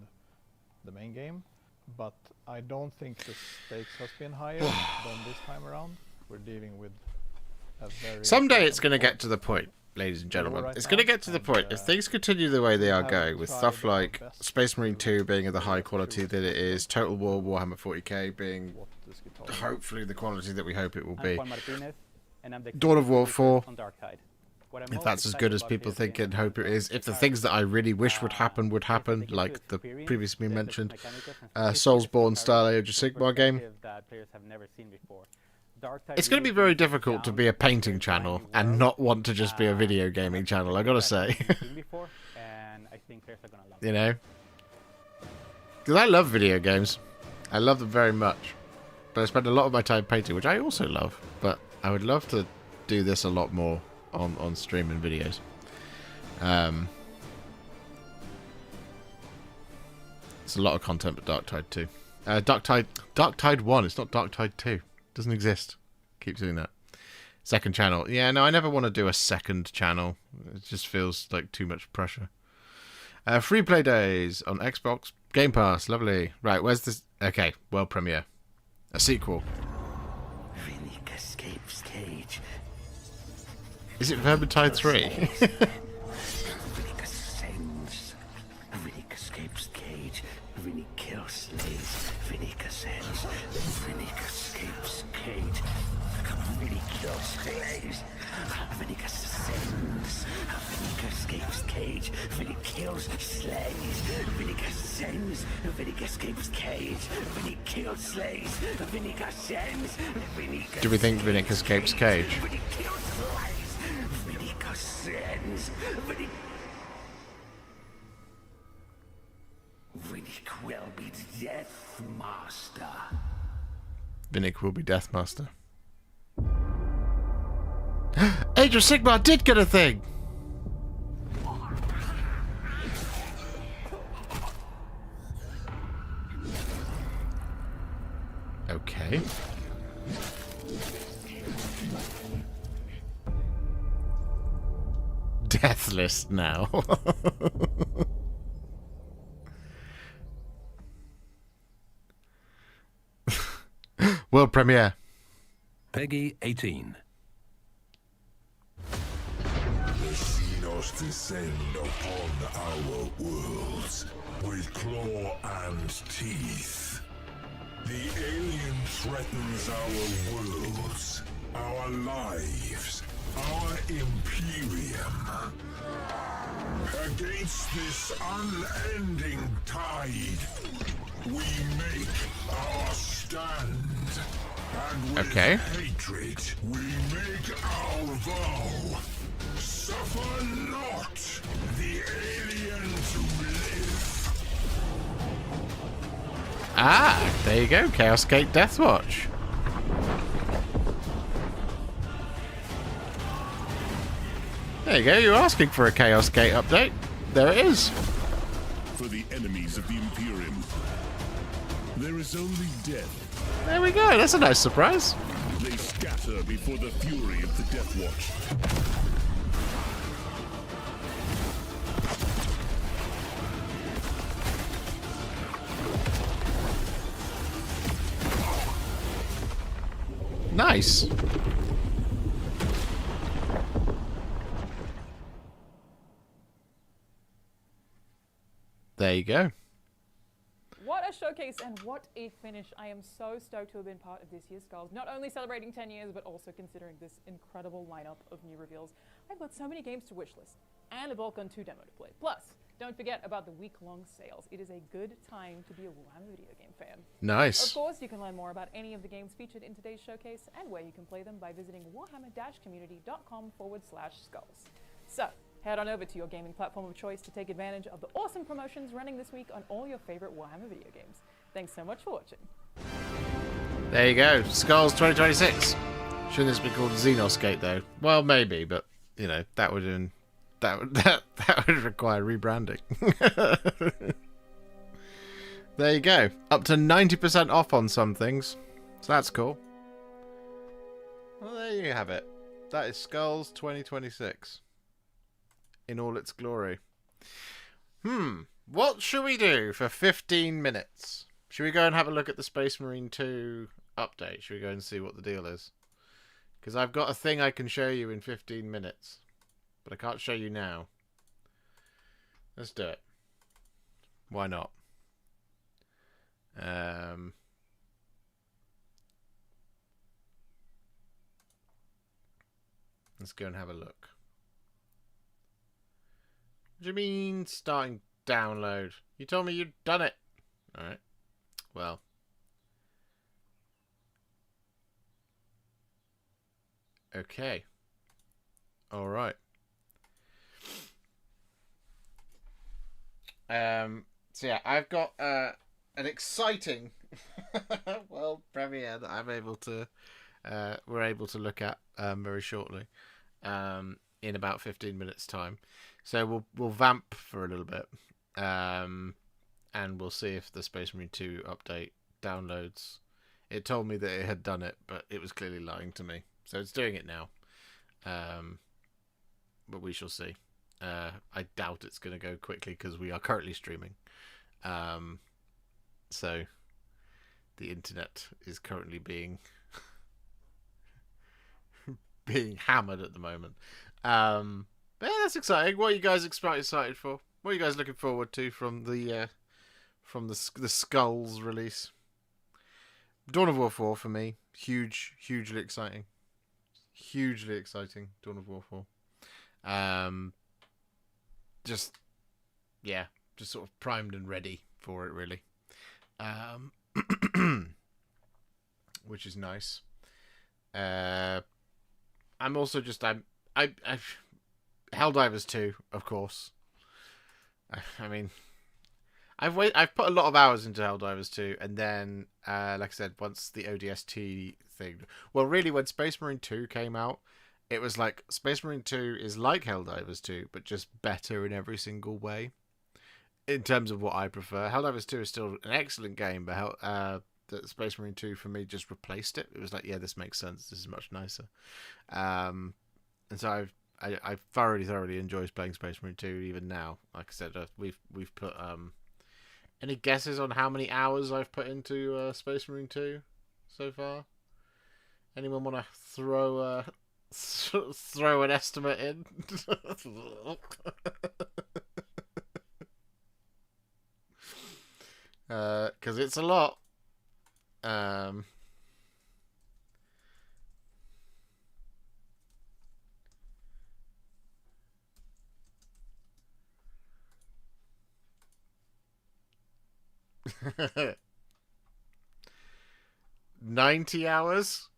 the main game, but I don't think the stakes has been higher than this time around. We're dealing with a very... Someday it's going to get to the point, ladies and gentlemen. Right It's going to now, get to the point. If things continue the way they are going, with stuff like Space Marine 2 being of the high quality that it is, Total War Warhammer 40k being hopefully the quality that we hope it will be, Dawn of War 4, if that's as good as people think and hope it is, if the things that I really wish would happen, like the previously mentioned Soulsborne style Age of Sigmar game, it's going to be very difficult to be a painting channel and not want to just be a video gaming channel, I gotta say. You know? Because I love video games. I love them very much. But I spend a lot of my time painting, which I also love. But I would love to do this a lot more on stream and videos. It's a lot of content, but Darktide 2. Darktide 1, it's not Darktide 2. Doesn't exist. Keep doing that. Second channel. Yeah, no, I never want to do a second channel. It just feels like too much pressure. Free play days on Xbox Game Pass. Lovely. Right, where's this? Okay, world premiere. A sequel. Vinnick escapes cage. Is it Vermintide 3? Vinnick ascends. Vinnick escapes cage. Vinnick kills slays. Vinnick ascends. Vinnick escapes cage. Vinnick kills slays. Vinnick ascends. Vinnick escapes cage. Vinnick kills slays. Vinnick ascends. Vinnick escapes cage. Vinnick kills slays. Vinnick ascends. Vinnick Do we think Vinnick escapes cage? Vinnick kills slays. Vinnick ascends. Vinnick will be Death Master. Vinnick will be Deathmaster. Age of Sigmar did get a thing! Okay. Death list now. World premiere. Peggy 18. The Xenos descend upon our worlds with claw and teeth. The alien threatens our worlds, our lives, our Imperium. Against this unending tide, we make our stand. And with hatred, we make our vow. Suffer not the alien to live. Ah, there you go, Chaos Gate Deathwatch. There you go, you're asking for a Chaos Gate update. There it is. For the enemies of the Imperium, there is only death. There we go, that's a nice surprise. They scatter before the fury of the Death Watch. Nice. There you go. What a show! showcase, and what a finish. I am so stoked to have been part of this year's Skulls, not only celebrating 10 years, but also considering this incredible lineup of new reveals. I've got so many games to wishlist, and a Vulcan 2 demo to play. Plus, don't forget about the week-long sales. It is a good time to be a Warhammer video game fan. Nice. Of course, you can learn more about any of the games featured in today's showcase, and where you can play them by visiting warhammer-community.com/skulls. So, head on over to your gaming platform of choice to take advantage of the awesome promotions running this week on all your favorite Warhammer video games. Thanks so much for watching. There you go. Skulls 2026. Shouldn't this be called Xenoscape though? Well, maybe, but you know that would require rebranding. There you go. Up to 90% off on some things, so that's cool. Well, there you have it. That is Skulls 2026. In all its glory. What should we do for 15 minutes? Should we go and have a look at the Space Marine 2 update? Should we go and see what the deal is? Because I've got a thing I can show you in 15 minutes. But I can't show you now. Let's do it. Why not? Let's go and have a look. What do you mean starting download? You told me you'd done it. Alright. Well. Okay. Alright. So yeah, I've got an exciting world premiere that I'm able to we're able to look at very shortly. In about 15 minutes time. So we'll vamp for a little bit, and we'll see if the Space Marine 2 update downloads. It told me that it had done it, but it was clearly lying to me. So it's doing it now, but we shall see. I doubt it's going to go quickly because we are currently streaming. So the internet is currently being hammered at the moment. But yeah, that's exciting. What are you guys excited for? What are you guys looking forward to from the Skulls release? Dawn of War 4 for me, hugely exciting. Hugely exciting. Dawn of War 4. Just sort of primed and ready for it, really. Which is nice. I'm also just I've Helldivers 2, of course. I mean, I've put a lot of hours into Helldivers 2, and then like I said, once the ODST thing, well, really, when Space Marine 2 came out, it was like Space Marine 2 is like Helldivers 2, but just better in every single way. In terms of what I prefer, Helldivers 2 is still an excellent game, but the Space Marine 2 for me just replaced it. It was like, yeah, this makes sense. This is much nicer. And so I thoroughly enjoy playing Space Marine 2 even now. Like I said, we've put any guesses on how many hours I've put into Space Marine 2 so far? Anyone want to throw an estimate in? Because it's a lot. 90 hours?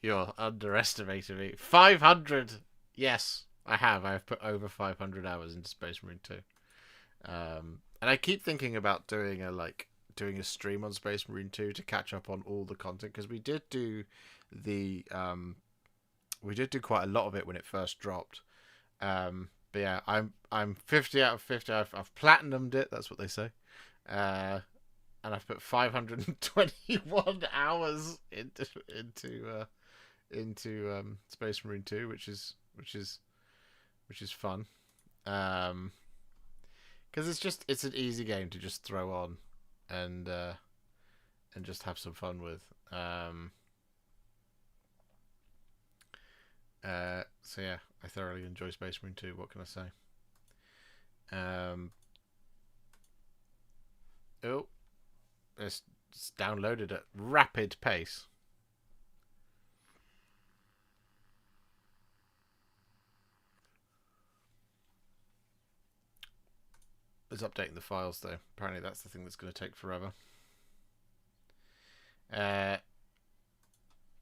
You're underestimating me. 500! Yes, I have. I've put over 500 hours into Space Marine 2. And I keep thinking about doing a stream on Space Marine 2 to catch up on all the content, because we did do quite a lot of it when it first dropped. But yeah, I'm 50 out of 50. I've platinumed it. That's what they say. And I've put 521 hours into Space Marine 2, which is fun. Because it's an easy game to just throw on and just have some fun with. So yeah, I thoroughly enjoy Space Marine 2. What can I say? Oh, it's downloaded at rapid pace. It's updating the files though. Apparently that's the thing that's going to take forever.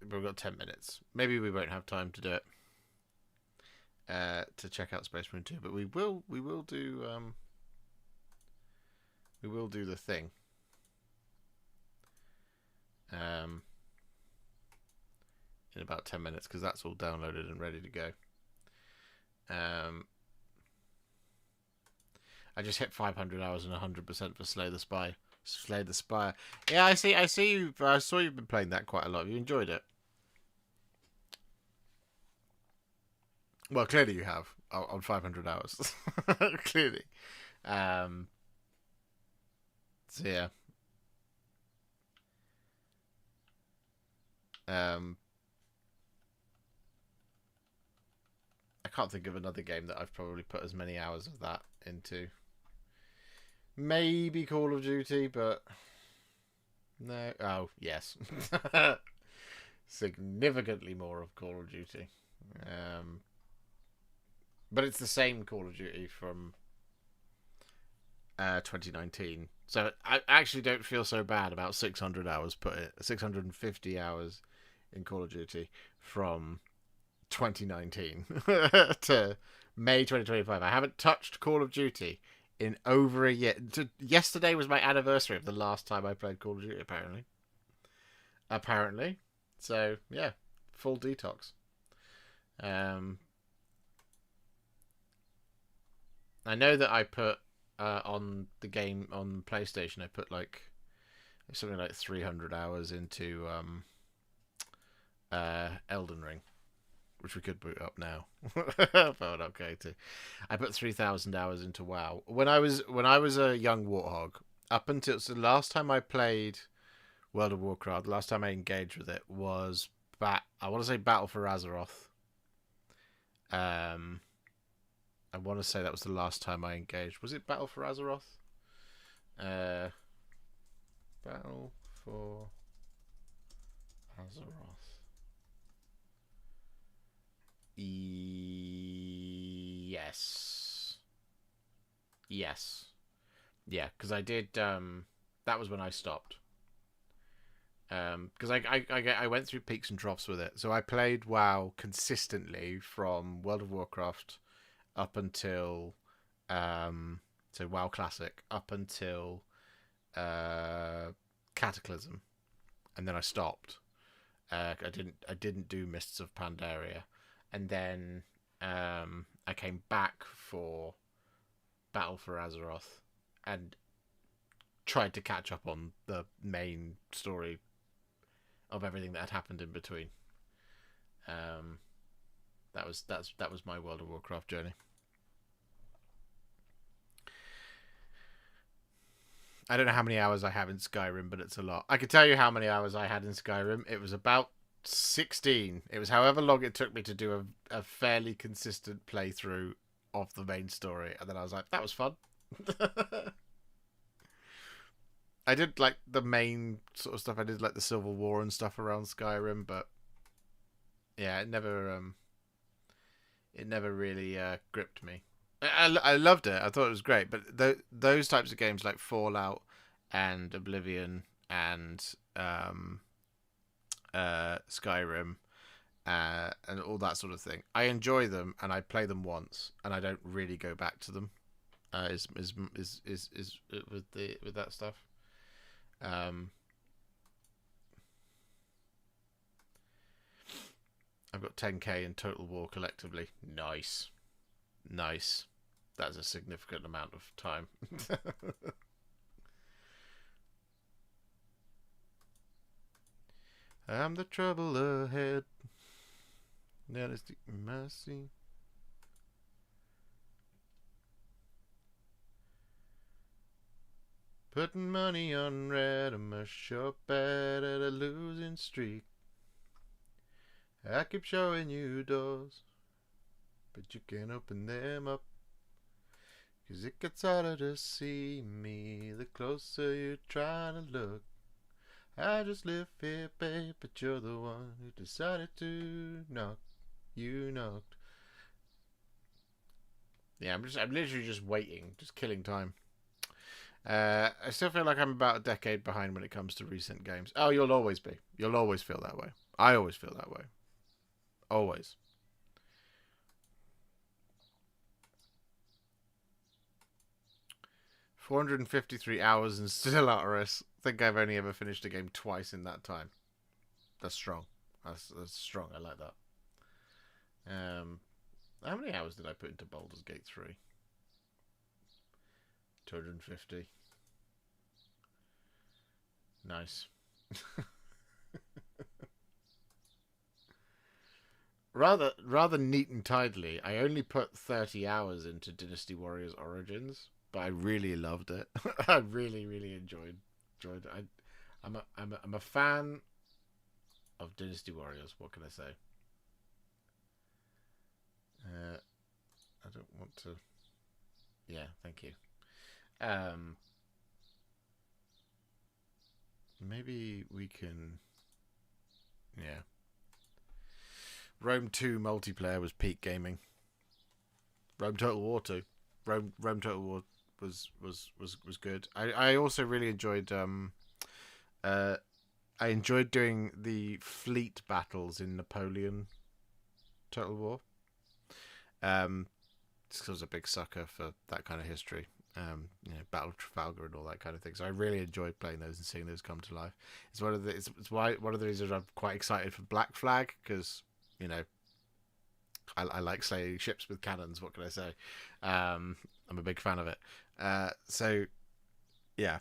We've got 10 minutes. Maybe we won't have time to do it. To check out Space Marine 2, but we will do the thing. In about 10 minutes, because that's all downloaded and ready to go. I just hit 500 hours and 100% for Slay the Spy. Slay the Spire. Yeah, I see you. I saw you've been playing that quite a lot. You enjoyed it. Well, clearly you have on 500 hours. Clearly. So yeah. I can't think of another game that I've probably put as many hours of that into. Maybe Call of Duty, but no. Oh, yes. Significantly more of Call of Duty. But it's the same Call of Duty from 2019. So I actually don't feel so bad about 600 hours 650 hours in Call of Duty from 2019 to May 2025. I haven't touched Call of Duty in over a year. Yesterday was my anniversary of the last time I played Call of Duty, apparently. So yeah, full detox. I know that I put on the game on PlayStation, I put like something like 300 hours into Elden Ring, which we could boot up now. But we're not going to. I put 3,000 hours into WoW when I was a young warthog. Up until the last time I played World of Warcraft, the last time I engaged with it was I want to say Battle for Azeroth. I want to say that was the last time I engaged. Was it Battle for Azeroth? Battle for Azeroth. Yes. Yes. Yeah, because I did. That was when I stopped. Because I went through peaks and troughs with it. So I played WoW consistently from World of Warcraft up until so WoW Classic up until Cataclysm, and then I stopped. I didn't do Mists of Pandaria, and then I came back for Battle for Azeroth and tried to catch up on the main story of everything that had happened in between. That was my World of Warcraft journey. I don't know how many hours I have in Skyrim, but it's a lot. I can tell you how many hours I had in Skyrim. It was about 16. It was however long it took me to do a fairly consistent playthrough of the main story. And then I was like, that was fun. I did like the main sort of stuff. I did like the Civil War and stuff around Skyrim, but yeah, it never really gripped me. I loved it. I thought it was great, but those types of games like Fallout and Oblivion and Skyrim and all that sort of thing, I enjoy them and I play them once and I don't really go back to them. Is with that stuff. I've got 10k in Total War collectively. Nice. That's a significant amount of time. I'm the trouble ahead. That is the mercy. Putting money on red, I'm a sure bet at a losing streak. I keep showing you doors, but you can't open them up. 'Cause it gets harder to see me the closer you try to look. I just live here, babe, but you're the one who decided to knock. You knocked. Yeah, I'm literally just waiting, just killing time. I still feel like I'm about a decade behind when it comes to recent games. Oh, you'll always be. You'll always feel that way. I always feel that way. Always. $453 hours and still Arteris. I think I've only ever finished a game twice in that time. That's strong. That's strong. I like that. How many hours did I put into Baldur's Gate 3? 250. Nice. rather neat and tidily. I only put 30 hours into Dynasty Warriors Origins, but I really loved it. I really enjoyed it. I'm a fan of Dynasty Warriors. What can I say? I don't want to. Yeah, thank you. Maybe we can. Yeah. Rome 2 multiplayer was peak gaming. Rome Total War 2. Rome Total War was good. I also really enjoyed I enjoyed doing the fleet battles in Napoleon Total War. Just 'cause I was a big sucker for that kind of history. Battle of Trafalgar and all that kind of thing. So I really enjoyed playing those and seeing those come to life. It's one of the reasons I'm quite excited for Black Flag, because I like slaying ships with cannons. What can I say? I'm a big fan of it. So yeah,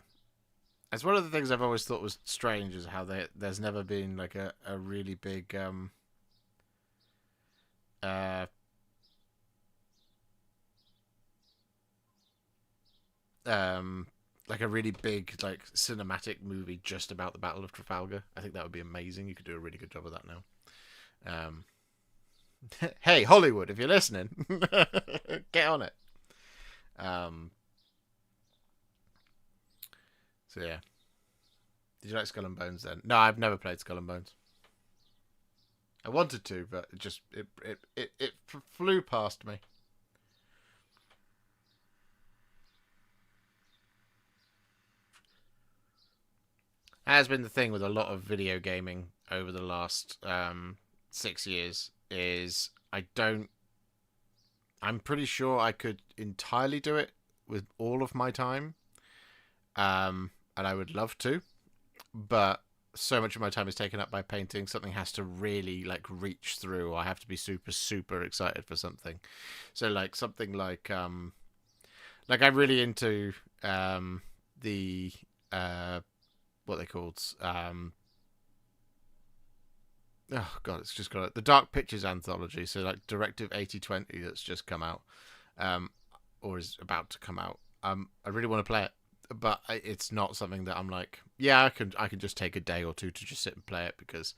it's one of the things I've always thought was strange is how there's never been like a really big like a really big like cinematic movie just about the Battle of Trafalgar. I think that would be amazing. You could do a really good job of that now. Hey, Hollywood, if you're listening, get on it. So yeah. Did you like Skull and Bones then? No, I've never played Skull and Bones. I wanted to, but it flew past me. Has been the thing with a lot of video gaming over the last 6 years is I'm pretty sure I could entirely do it with all of my time, and I would love to, but so much of my time is taken up by painting. Something has to really like reach through. I have to be super excited for something. So like something like I'm really into the what they called oh god, it's just got the Dark Pictures anthology. So like Directive 8020 that's just come out, or is about to come out. I really want to play it, but it's not something that I'm like, yeah, I can just take a day or two to just sit and play it, because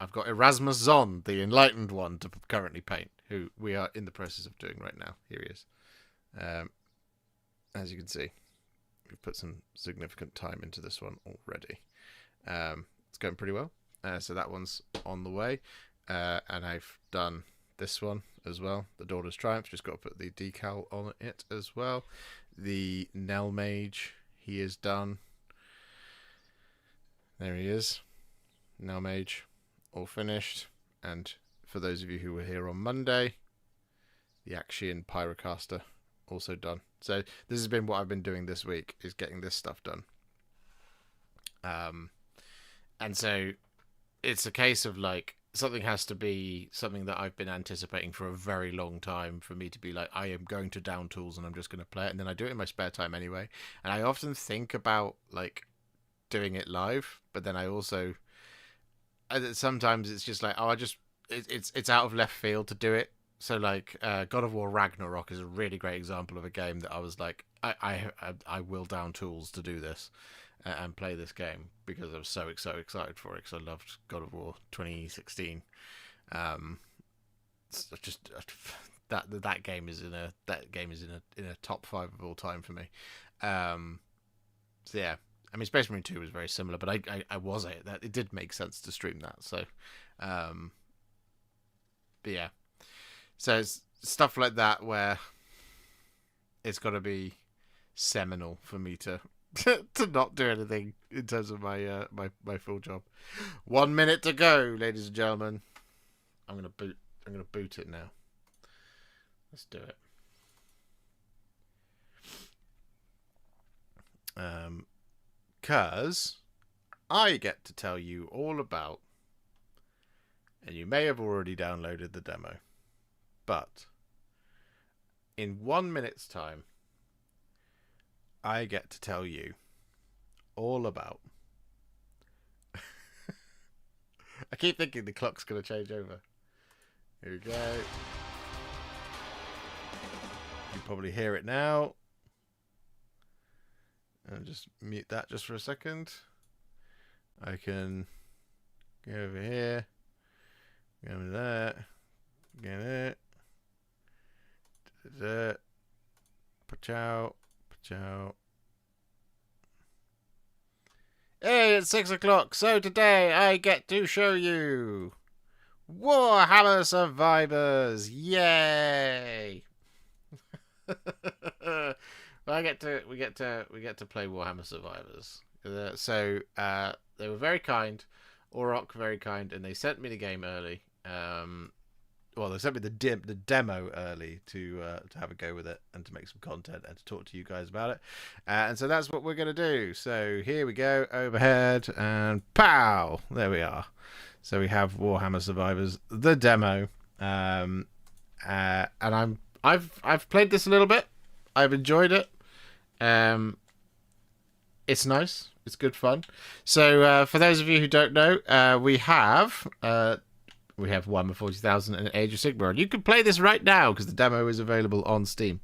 I've got Erasmus Zon, the Enlightened one, to currently paint, who we are in the process of doing right now. Here he is. As you can see, we've put some significant time into this one already. It's going pretty well. So that one's on the way. And I've done this one as well. The Daughter's Triumph. Just got to put the decal on it as well. The Nell Mage, he is done. There he is. Nell Mage, all finished. And for those of you who were here on Monday, the Axian Pyrocaster, also done. So this has been what I've been doing this week, is getting this stuff done. And so it's a case of like, something has to be something that I've been anticipating for a very long time for me to be like, I am going to down tools and I'm just going to play it. And then I do it in my spare time anyway. And I often think about like doing it live, but then I also, sometimes it's just like, oh, it's out of left field to do it. So like God of War Ragnarok is a really great example of a game that I was like, I will down tools to do this and play this game, because I was so excited for it, because I loved God of War 2016. It's just that game is in a top 5 of all time for me. So yeah, I mean, Space Marine 2 was very similar, but it did make sense to stream that. So, but yeah, so it's stuff like that where it's got to be seminal for me to to not do anything in terms of my full job. 1 minute to go, ladies and gentlemen. I'm gonna boot it now. Let's do it. Because I get to tell you all about, and you may have already downloaded the demo, but in 1 minute's time, I get to tell you all about. I keep thinking the clock's going to change over. Here we go. You probably hear it now. I'll just mute that just for a second. I can go over here. Go over there. Get it. Pachow. Pachow. Hey, it's 6 o'clock. So today I get to show you Warhammer Survivors. Yay! We get to play Warhammer Survivors. So they were very kind, Orok very kind, and they sent me the game early. Well, they sent me the demo early to have a go with it and to make some content and to talk to you guys about it. And so that's what we're going to do. So here we go, overhead, and pow! There we are. So we have Warhammer Survivors, the demo. And I've played this a little bit. I've enjoyed it. It's nice. It's good fun. So for those of you who don't know, we have Warhammer 40,000 and Age of Sigmar, and you can play this right now because the demo is available on Steam.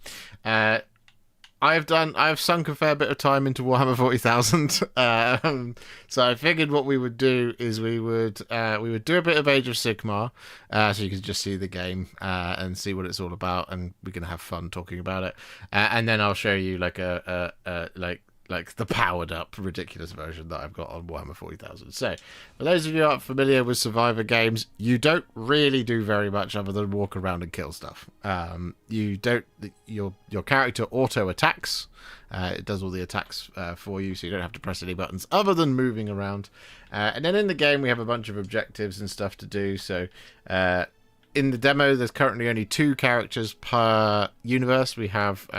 I've sunk a fair bit of time into Warhammer 40,000, so I figured what we would do is we would do a bit of Age of Sigmar, so you can just see the game and see what it's all about, and we can have fun talking about it, and then I'll show you like like the powered up ridiculous version that I've got on Warhammer 40,000. So for those of you who aren't familiar with Survivor games, you don't really do very much other than walk around and kill stuff. Your character auto attacks. It does all the attacks for you, so you don't have to press any buttons other than moving around. And then in the game we have a bunch of objectives and stuff to do. So in the demo there's currently only 2 characters per universe. We have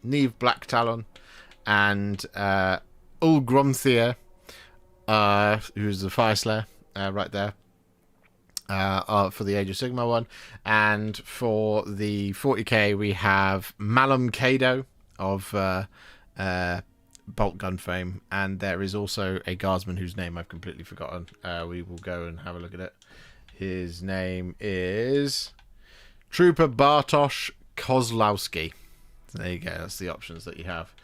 Neve Blacktalon and Ulgromthir, who's the Fire Slayer, right there, for the Age of Sigmar one. And for the 40k, we have Malum Kado of Bolt Gun fame, and there is also a guardsman whose name I've completely forgotten. We will go and have a look at it. His name is Trooper Bartosz Kozlowski. There you go. That's the options that you have.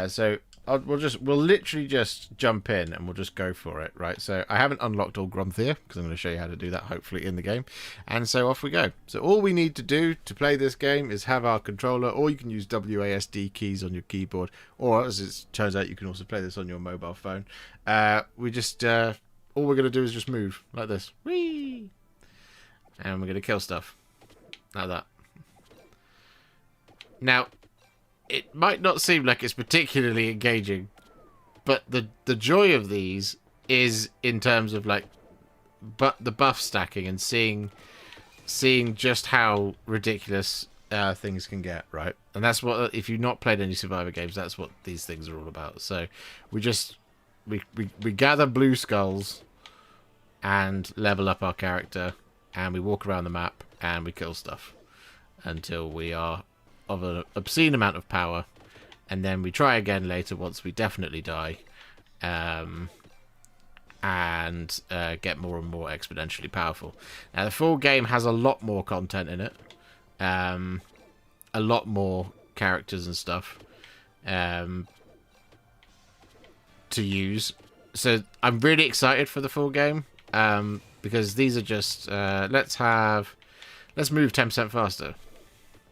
So we'll literally just jump in and we'll just go for it, right? So I haven't unlocked all Gromthir because I'm going to show you how to do that hopefully in the game, and so off we go. So all we need to do to play this game is have our controller, or you can use WASD keys on your keyboard, or as it turns out you can also play this on your mobile phone. We just all we're going to do is just move like this, whee, and we're going to kill stuff like that. Now, it might not seem like it's particularly engaging, but the joy of these is in terms of like the buff stacking and seeing just how ridiculous things can get, right? And that's what, if you've not played any Survivor games, that's what these things are all about. So we gather blue skulls and level up our character, and we walk around the map and we kill stuff until we are of an obscene amount of power, and then we try again later once we definitely die, and get more and more exponentially powerful. Now the full game has a lot more content in it, a lot more characters and stuff to use, so I'm really excited for the full game, because these are just let's move 10% faster.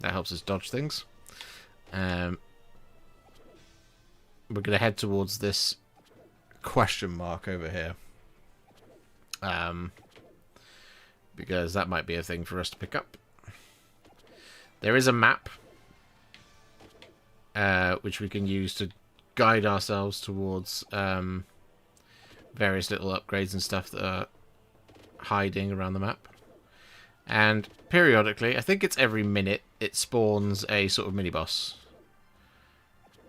That helps us dodge things. We're going to head towards this question mark over here. Because that might be a thing for us to pick up. There is a map which we can use to guide ourselves towards various little upgrades and stuff that are hiding around the map. And periodically, I think it's every minute, it spawns a sort of mini-boss.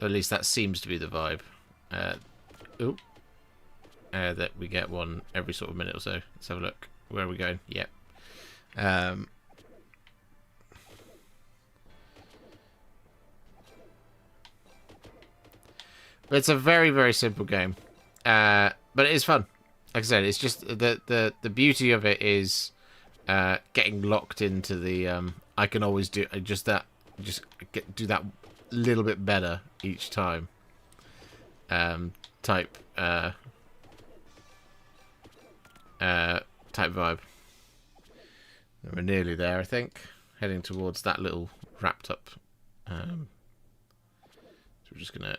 At least that seems to be the vibe. That we get one every sort of minute or so. Let's have a look. Where are we going? Yep. But it's a very, very simple game. But it is fun. Like I said, it's just the beauty of it is getting locked into the I can always do do that little bit better each time type vibe. We're nearly there, I think. Heading towards that little wrapped up. So we're just gonna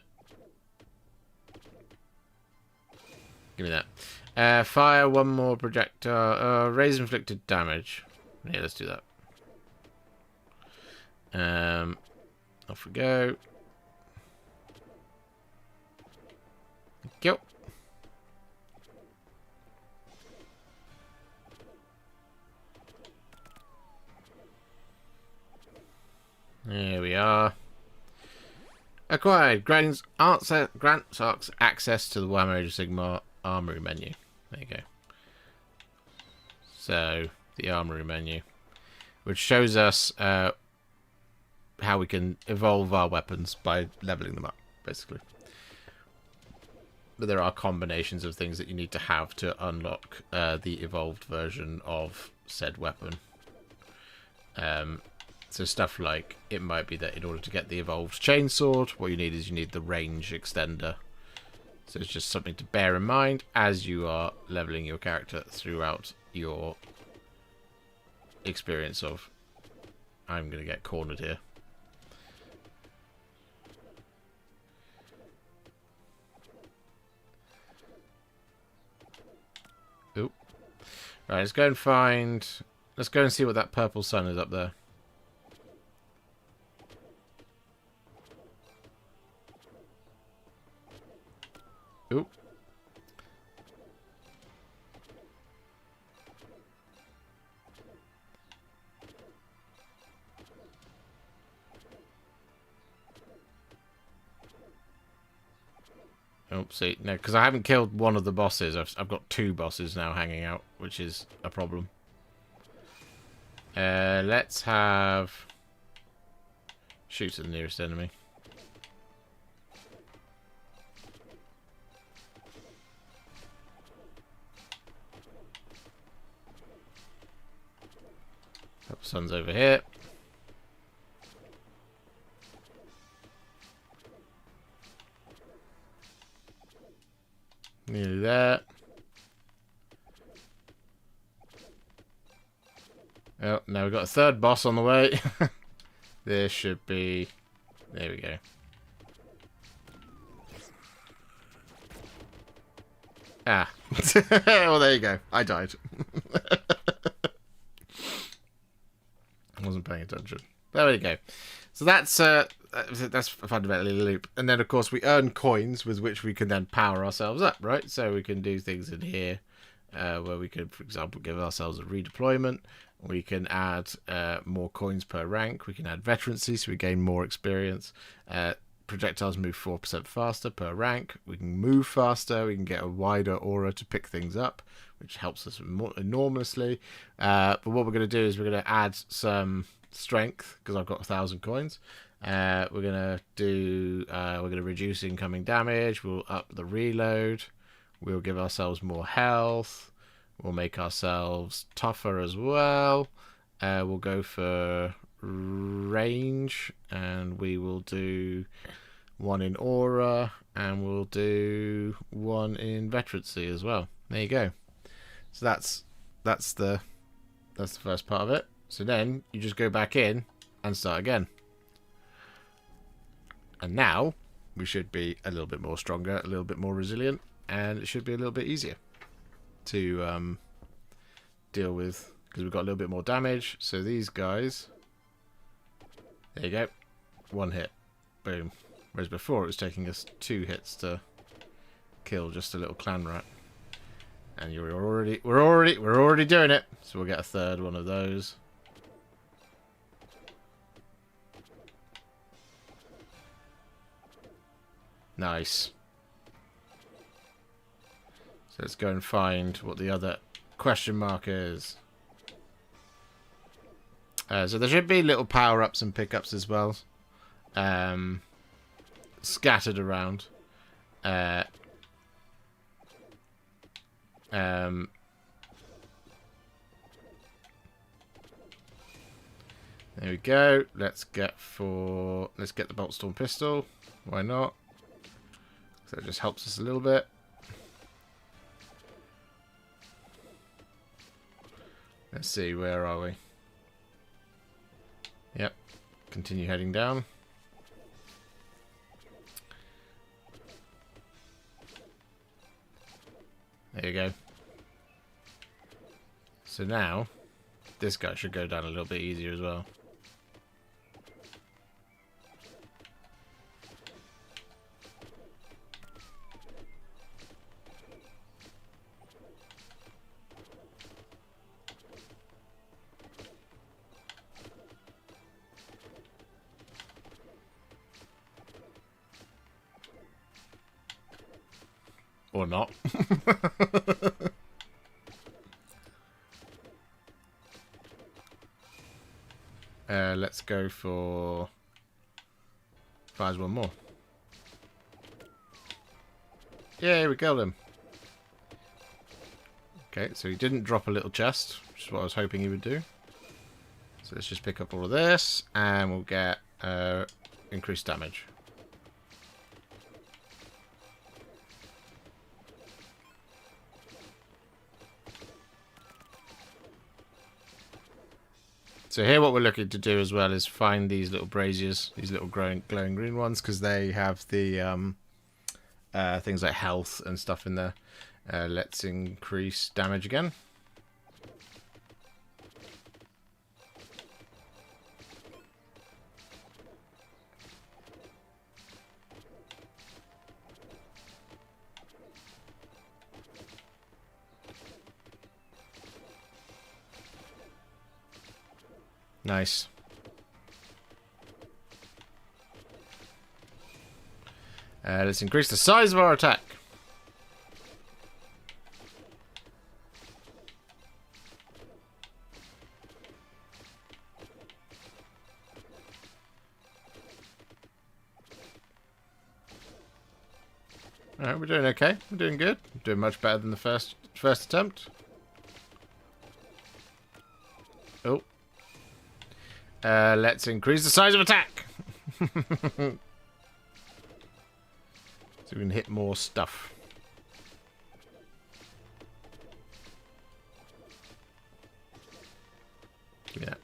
give me that. Fire one more projectile. Raise inflicted damage. Yeah, let's do that. Off we go. Go. There we are. Acquired. Grants access to the Warhammer Age of Sigmar armory menu. There you go. So, the armory menu, which shows us how we can evolve our weapons by leveling them up, basically. But there are combinations of things that you need to have to unlock the evolved version of said weapon. So stuff like, it might be that in order to get the evolved chainsword, what you need is the range extender. So it's just something to bear in mind as you are leveling your character throughout your experience of... I'm going to get cornered here. Oop. Right, let's go and find... Let's go and see what that purple sun is up there. Oop. Oopsie. No, because I haven't killed one of the bosses. I've got two bosses now hanging out, which is a problem. Let's have... Shoot at the nearest enemy. Couple suns over here. Nearly there. Oh, now we've got a third boss on the way. There should be... There we go. Ah. Well, there you go. I died. I wasn't paying attention. There we go. So that's fundamentally the loop. And then, of course, we earn coins with which we can then power ourselves up, right? So we can do things in here where we could, for example, give ourselves a redeployment. We can add more coins per rank. We can add veterancy, so we gain more experience. Projectiles move 4% faster per rank. We can move faster. We can get a wider aura to pick things up, which helps us enormously. But what we're going to do is we're going to add some strength, because I've got 1,000 coins. We're going to reduce incoming damage. We'll up the reload. We'll give ourselves more health. We'll make ourselves tougher as well. We'll go for range, and we will do one in aura, and we'll do one in veterancy as well. There you go. So that's the first part of it. So then you just go back in and start again. And now we should be a little bit more stronger, a little bit more resilient, and it should be a little bit easier to deal with, because we've got a little bit more damage. So these guys, there you go, 1 hit, boom. Whereas before it was taking us 2 hits to kill just a little clan rat. And we're already doing it. So we'll get a 3rd one of those. Nice. So let's go and find what the other question mark is. So there should be little power-ups and pickups as well. Scattered around. There we go. Let's get the bolt storm pistol. Why not? So it just helps us a little bit. Let's see, where are we? Yep. Continue heading down. There you go. So now, this guy should go down a little bit easier as well. Or not. Let's go for... Fires one more. Yeah, we killed him. Okay, so he didn't drop a little chest, which is what I was hoping he would do. So let's just pick up all of this, and we'll get increased damage. So here what we're looking to do as well is find these little braziers, these little glowing green ones, because they have the things like health and stuff in there. Let's increase damage again. Nice. Let's increase the size of our attack. Alright, we're doing okay. We're doing good. We're doing much better than the first attempt. Oh. Let's increase the size of attack. So we can hit more stuff. Yeah.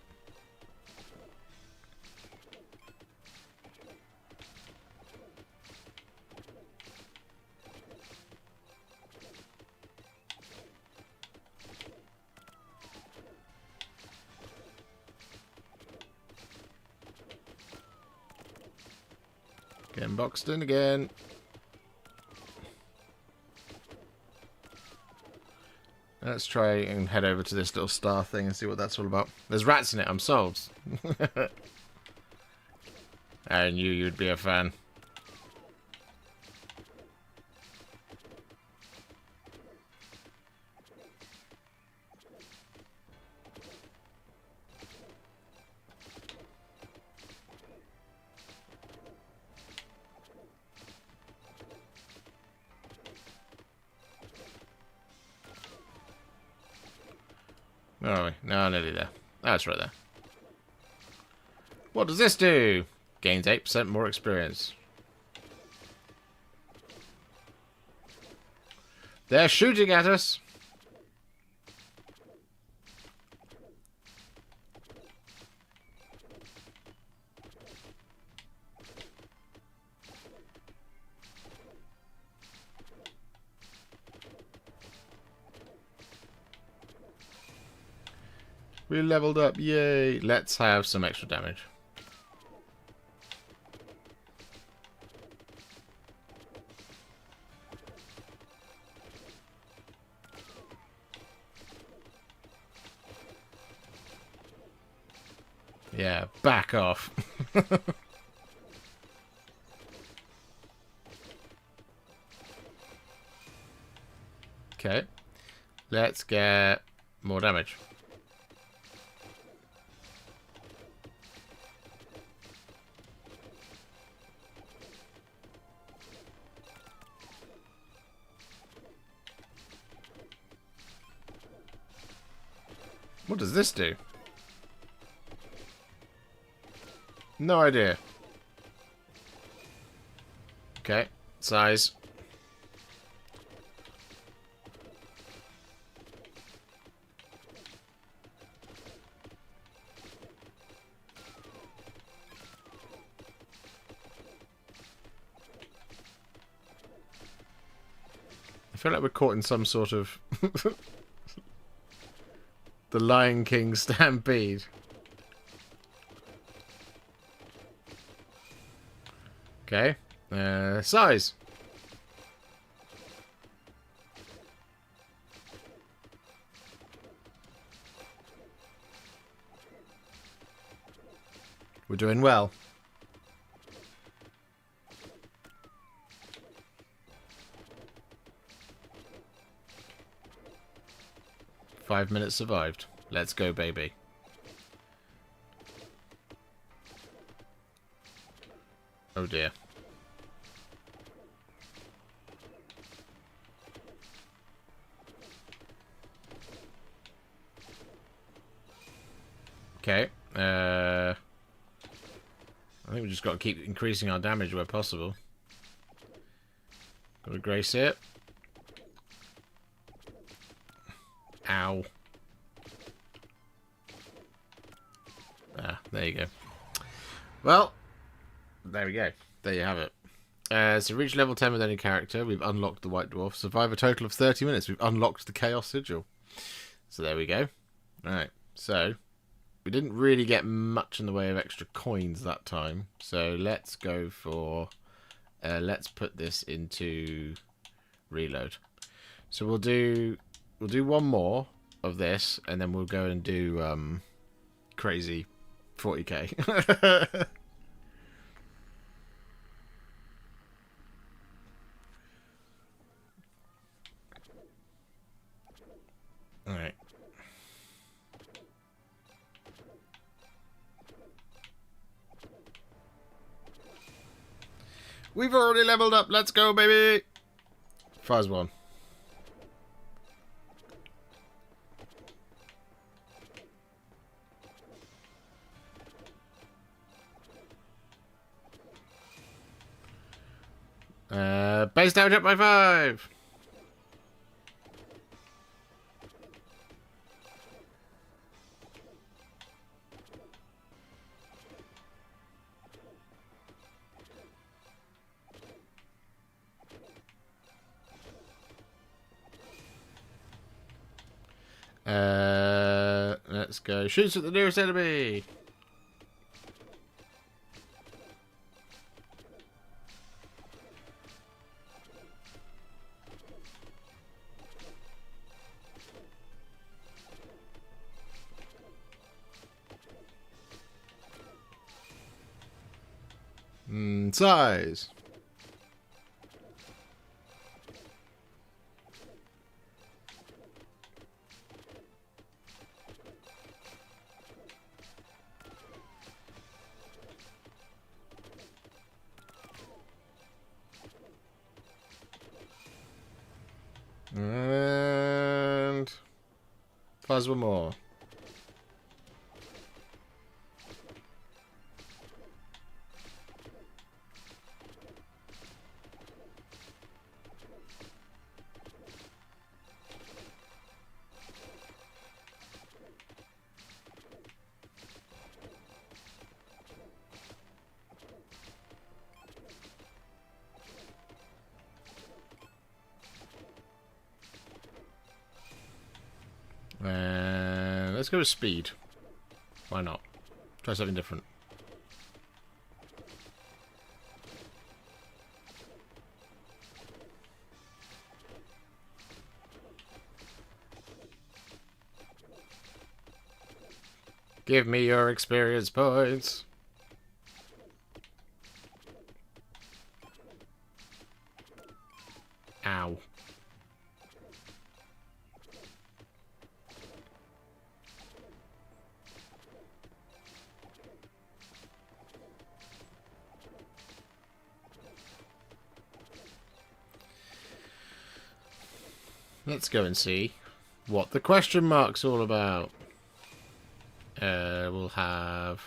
Getting boxed in again. Let's try and head over to this little star thing and see what that's all about. There's rats in it, I'm sold. I knew you'd be a fan. Where are we? No, nearly there. That's right there. What does this do? Gains 8% more experience. They're shooting at us. We leveled up, yay! Let's have some extra damage. Yeah, back off. Okay. Let's get more damage. What does this do? No idea. Okay, size. I feel like we're caught in some sort of the Lion King stampede. Okay. Size. We're doing well. Five minutes survived. Let's go, baby. Oh dear. Okay. I think we just got to keep increasing our damage where possible. Got to grace it. Ow. Ah, there you go. Well, there we go. There you have it. So reach level 10 with any character. We've unlocked the White Dwarf. Survive a total of 30 minutes. We've unlocked the Chaos Sigil. So there we go. Alright, so we didn't really get much in the way of extra coins that time. So let's go for... let's put this into reload. So we'll do one more of this, and then we'll go and do crazy 40k. Alright. We've already leveled up. Let's go, baby. Fires one. Base damage up by 5. Let's go. Shoots at the nearest enemy. Size. And fires one more. Let's Let's go with speed. Why not? Try something different. Give me your experience points. Ow. Let's go and see what the question mark's all about. We'll have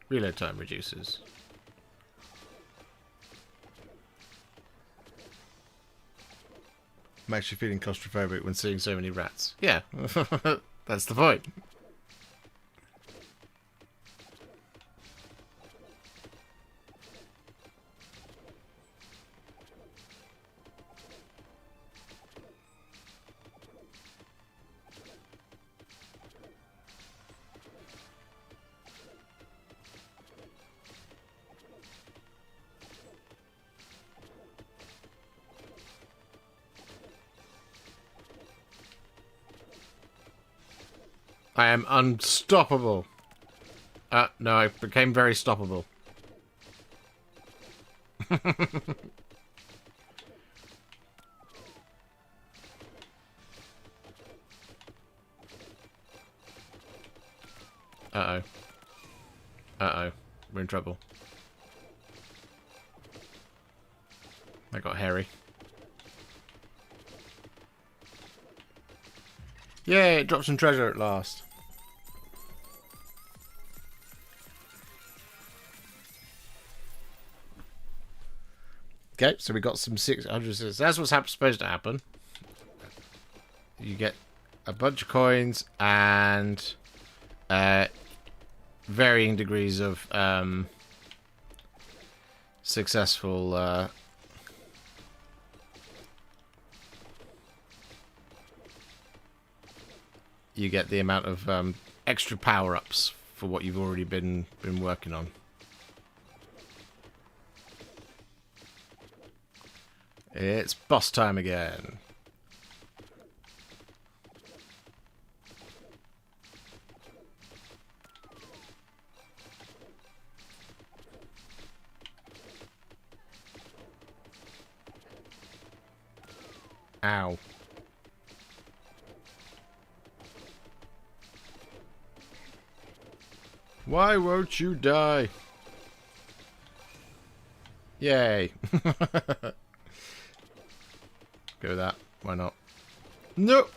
reload time reduces. I'm actually feeling claustrophobic when seeing so many rats. Yeah, that's the point. I am unstoppable. No, I became very stoppable. Uh-oh. Uh-oh. We're in trouble. I got hairy. Yay, it dropped some treasure at last. Okay, so we got some 600. That's what's supposed to happen. You get a bunch of coins and varying degrees of successful you get the amount of extra power-ups for what you've already been working on. It's boss time again. Ow. Why won't you die? Yay. Go with that. Why not? No!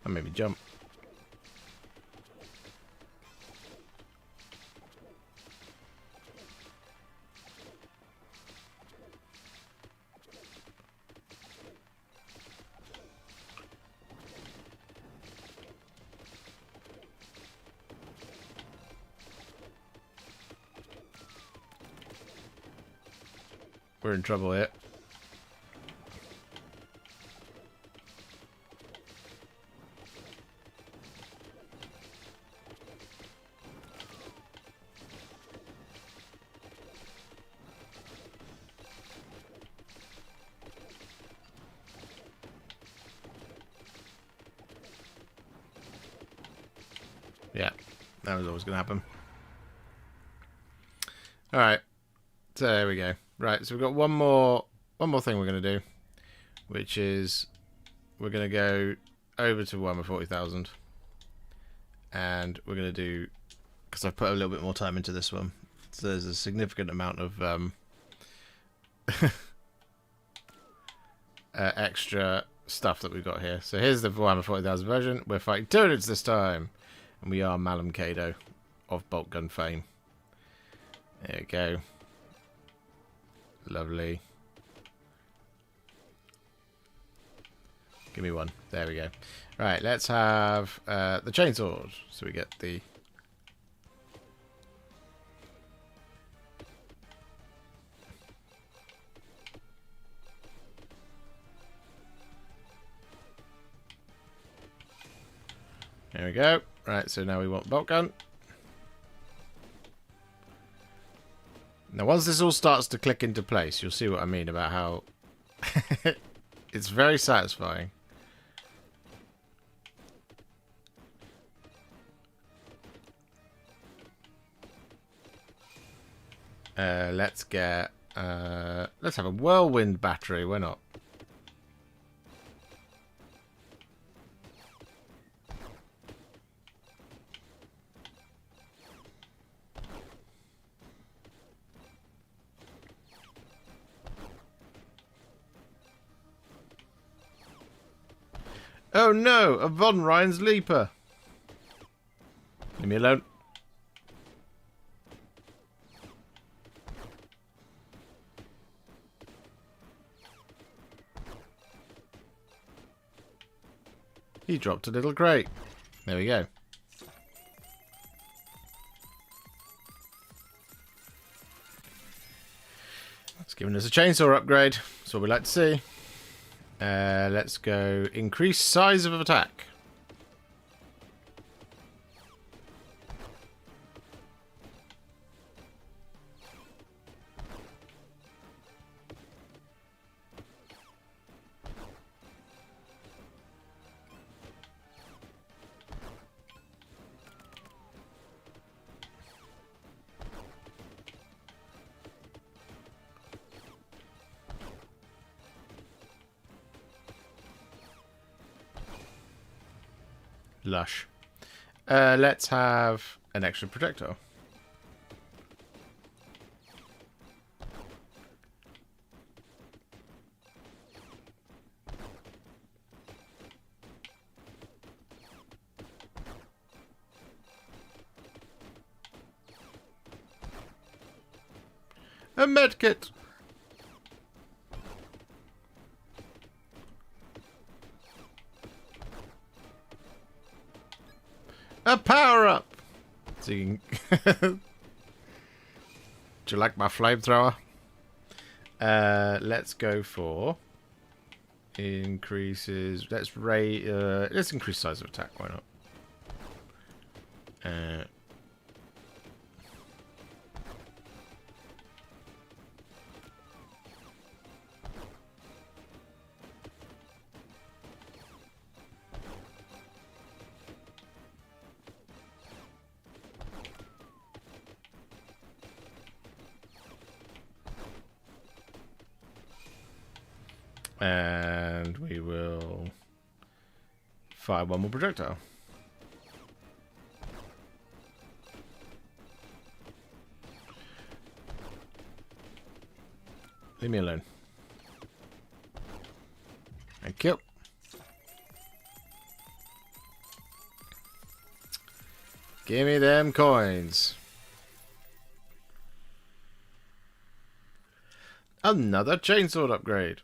That made me jump. We're in trouble here. Yeah, that was always going to happen. Alright, so there we go. Right, so we've got one more thing we're going to do, which is we're going to go over to Warhammer 40,000, and we're going to do, because I've put a little bit more time into this one, so there's a significant amount of extra stuff that we've got here. So here's the Warhammer 40,000 version. We're fighting Tyranids this time, and we are Malum Kado of Bolt Gun fame. There we go. Lovely. Give me one. There we go. Right, let's have the chainsword. So we get the... There we go. Right, so now we want bolt gun. Now, once this all starts to click into place, you'll see what I mean about how it's very satisfying. Let's have a whirlwind battery. Why not? Oh no, a Von Ryan's Leaper. Leave me alone. He dropped a little crate. There we go. It's giving us a chainsaw upgrade. That's what we like to see. Let's go increase size of attack. Lush. Let's have an extra projectile. A medkit. A power-up! So you can... Do you like my flamethrower? Let's go for... Increases... Let's increase size of attack, why not? And we will fire one more projectile. Leave me alone. Thank you. Give me them coins. Another chainsaw upgrade.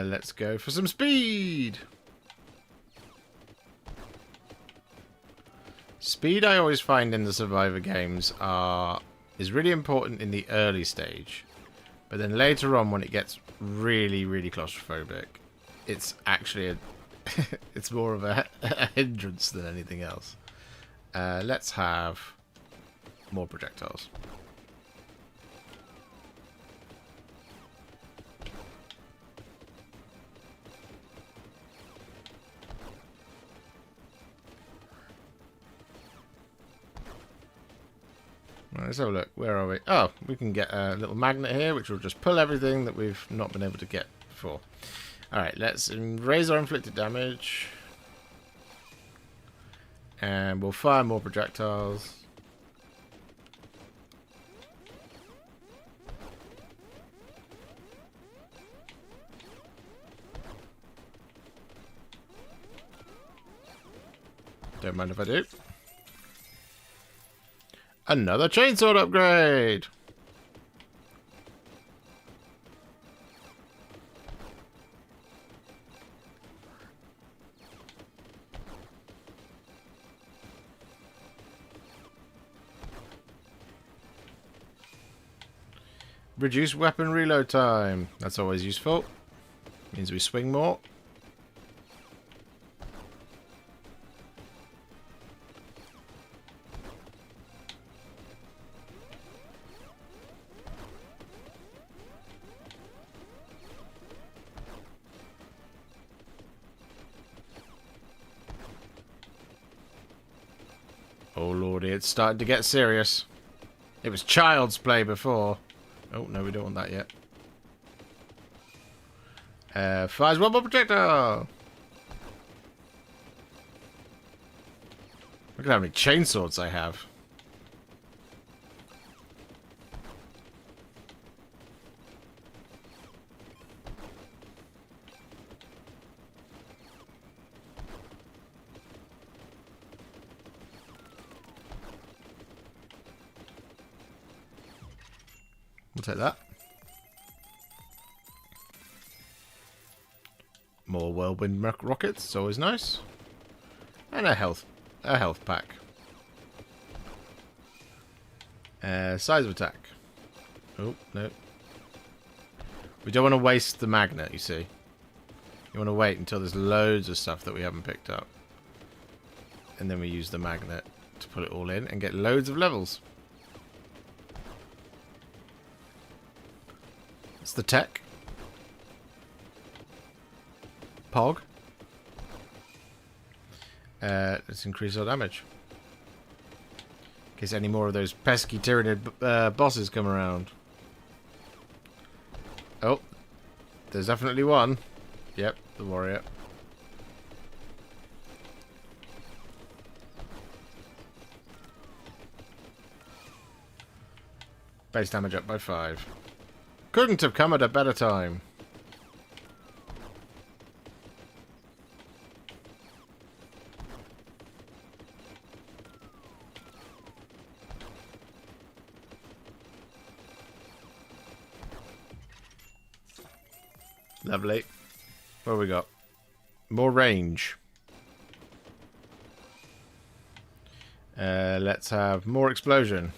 Let's go for some speed. Speed, I always find in the Survivor games is really important in the early stage, but then later on, when it gets really, really claustrophobic, it's actually it's more of a hindrance than anything else. Let's have more projectiles. Right, let's have a look. Where are we? Oh, we can get a little magnet here, which will just pull everything that we've not been able to get before. Alright, let's raise our inflicted damage. And we'll fire more projectiles. Don't mind if I do. Another chainsaw upgrade! Reduce weapon reload time. That's always useful. Means we swing more. Oh lordy, it's starting to get serious. It was child's play before. Oh no, we don't want that yet. Fires one more projectile. Look at how many chainswords I have. We'll take that. More whirlwind rockets, it's always nice. And a health pack. Size of attack. Oh, no. We don't want to waste the magnet, you see. You want to wait until there's loads of stuff that we haven't picked up. And then we use the magnet to put it all in and get loads of levels. It's the tech. Pog. Let's increase our damage. In case any more of those pesky Tyranid bosses come around. Oh. There's definitely one. Yep, the warrior. Base damage up by 5. Couldn't have come at a better time. Lovely. What have we got? More range. Let's have more explosion.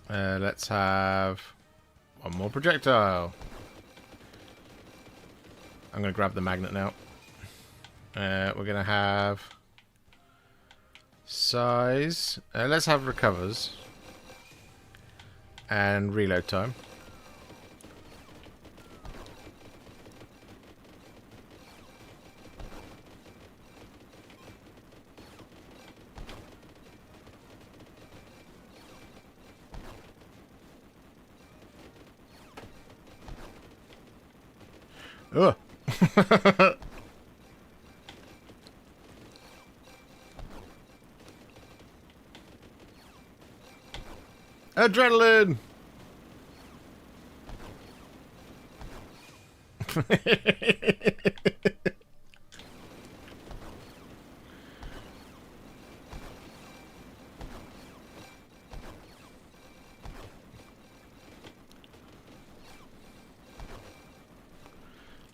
Let's have one more projectile. I'm going to grab the magnet now. We're going to have size. Let's have recovers. And reload time. Ugh. Adrenaline.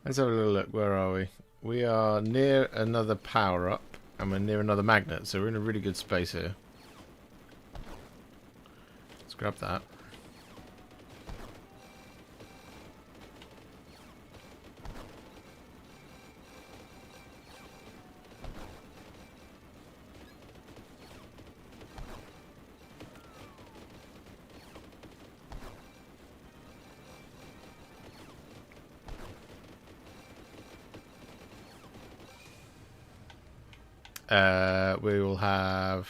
Let's have a little look. Where are we? We are near another power-up, and we're near another magnet, so we're in a really good space here. Let's grab that. We will have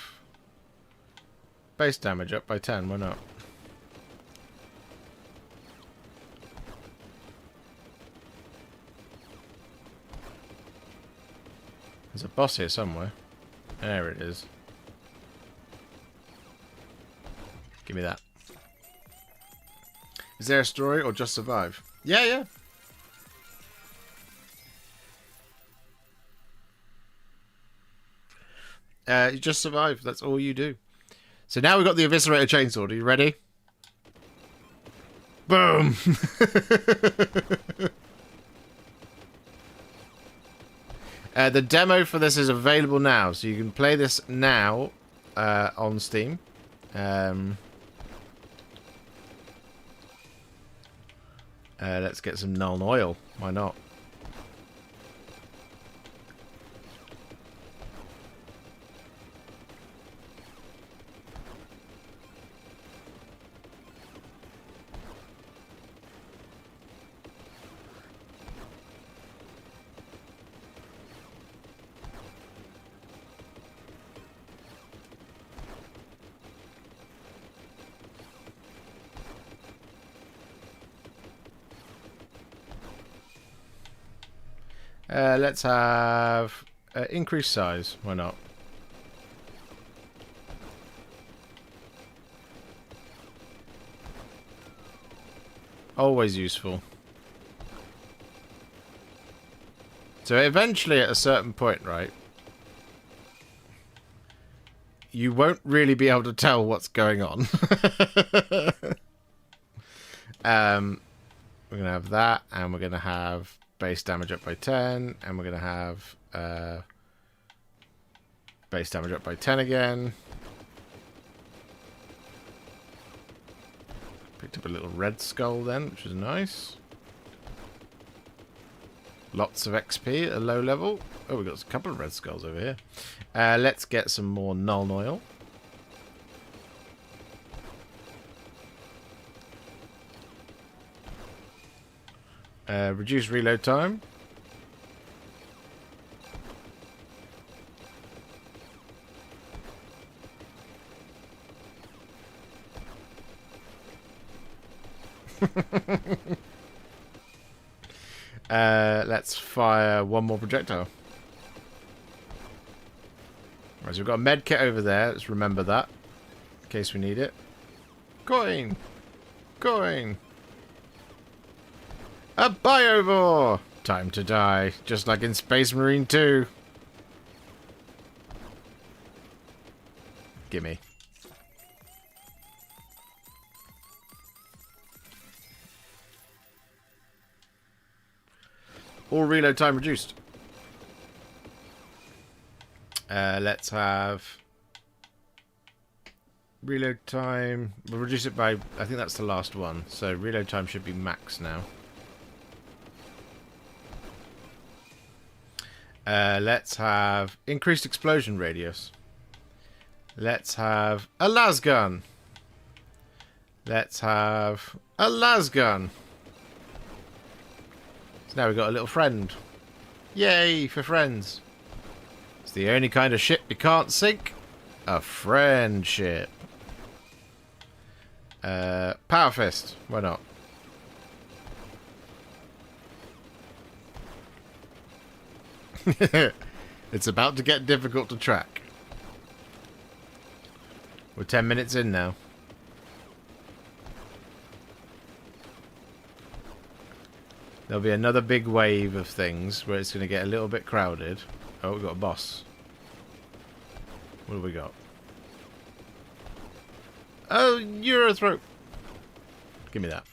base damage up by 10, why not? There's a boss here somewhere. There it is. Give me that. Is there a story or just survive? Yeah, yeah. You just survive. That's all you do. So now we've got the Eviscerator Chainsaw. Are you ready? Boom! The demo for this is available now, so you can play this now on Steam. Let's get some Null Oil. Why not? Let's have increased size. Why not? Always useful. So eventually, at a certain point, right, you won't really be able to tell what's going on. We're gonna have that, and we're gonna have base damage up by 10, and we're going to have base damage up by 10 again. Picked up a little red skull then, which is nice. Lots of XP at a low level. Oh, we've got a couple of red skulls over here. Let's get some more Null Oil. Reduce reload time. Let's fire one more projectile. Right, so we've got a med kit over there. Let's remember that in case we need it. Coin! Coin! A biovore! Time to die, just like in Space Marine 2. Gimme. All reload time reduced. Let's have reload time. We'll reduce it by, I think that's the last one. So reload time should be max now. Let's have increased explosion radius. Let's have a lasgun. Let's have a lasgun. So now we've got a little friend. Yay for friends. It's the only kind of ship you can't sink. A friendship. Power fist. Why not? It's about to get difficult to track. We're 10 minutes in now. There'll be another big wave of things where it's going to get a little bit crowded. Oh, we've got a boss. What have we got? Oh, Eurothrope. Give me that.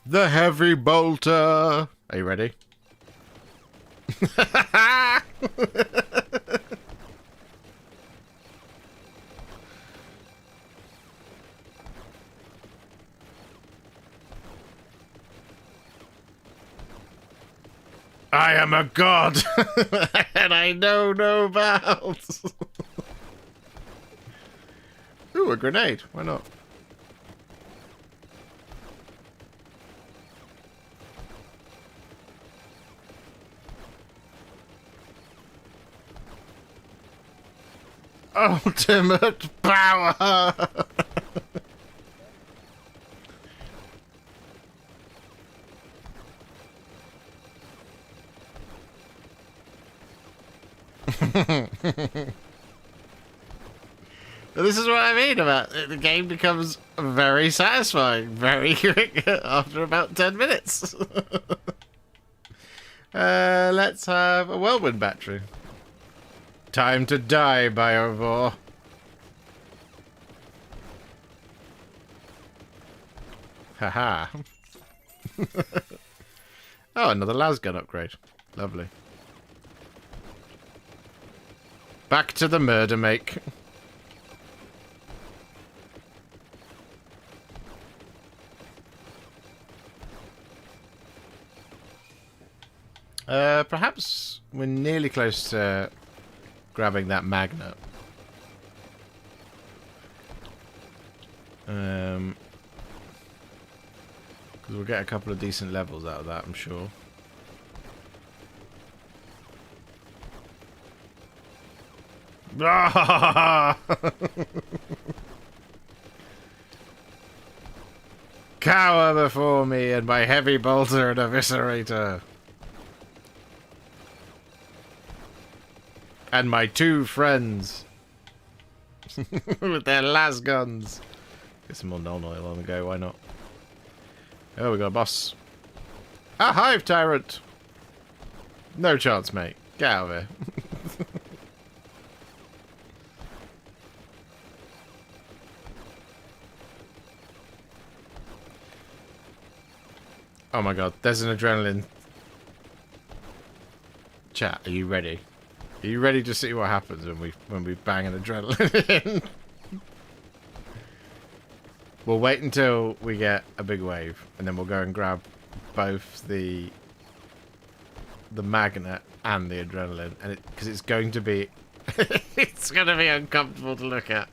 The Heavy Bolter. Are you ready? I am a god, and I know no bounds. Ooh, a grenade. Why not? Ultimate power! This is what I mean about it. The game becomes very satisfying very quick after about 10 minutes. Let's have a whirlwind battery. Time to die, Biovore. Haha. Oh, another lasgun upgrade. Lovely. Back to the murder make. Perhaps we're nearly close to grabbing that magnet. Because we'll get a couple of decent levels out of that, I'm sure. Cower before me and my heavy bolter and eviscerator. And my two friends. With their las guns. Get some more null oil on the go, why not? Oh, we got a boss. A hive tyrant! No chance, mate. Get out of here. Oh my god, there's an adrenaline. Chat, are you ready? Are you ready to see what happens when we bang an adrenaline in? We'll wait until we get a big wave, and then we'll go and grab both the magnet and the adrenaline, and because it's going to be it's going to be uncomfortable to look at.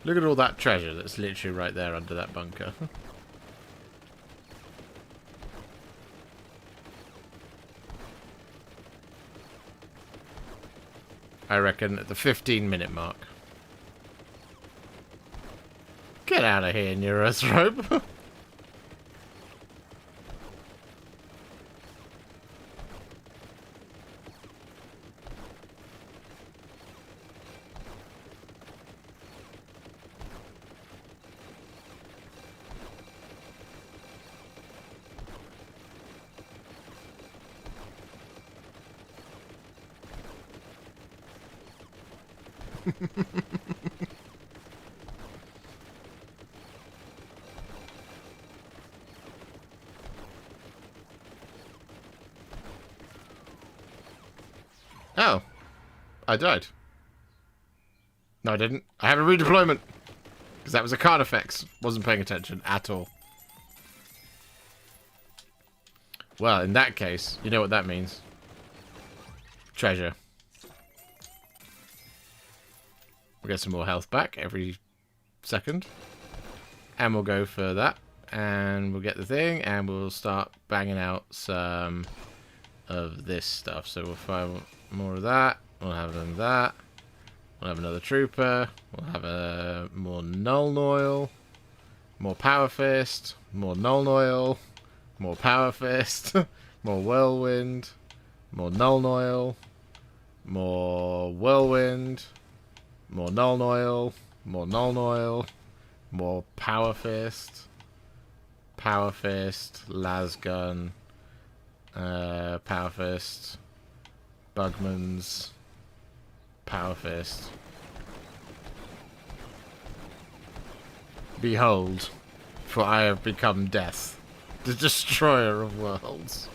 Look at all that treasure that's literally right there under that bunker. I reckon at the 15-minute mark. Get out of here, Neurothrope. Oh. I died. No, I didn't. I have a redeployment. Because that was a card effects. Wasn't paying attention at all. Well, in that case, you know what that means. Treasure. We'll get some more health back every second. And we'll go for that. And we'll get the thing. And we'll start banging out some of this stuff. So we'll find more of that. We'll have that. We'll have another trooper. We'll have more null oil. More power fist. More null oil. More power fist. More whirlwind. More null oil. More whirlwind. More null oil. More null oil. More power fist. Power fist. Las gun. Power fist. Bugman's. Power fist. Behold, for I have become death, the destroyer of worlds.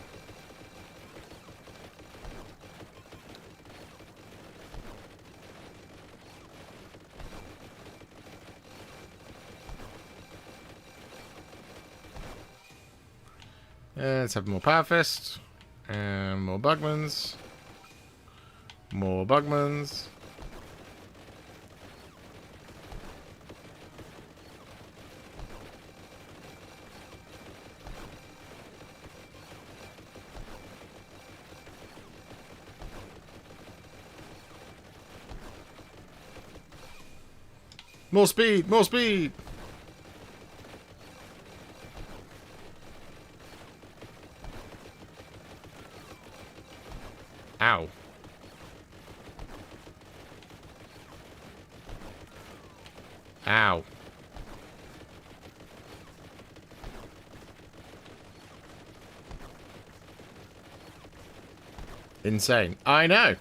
Let's have more power fist. And more Bugmans. More Bugmans. More speed! More speed! Ow. Ow. Insane. I know.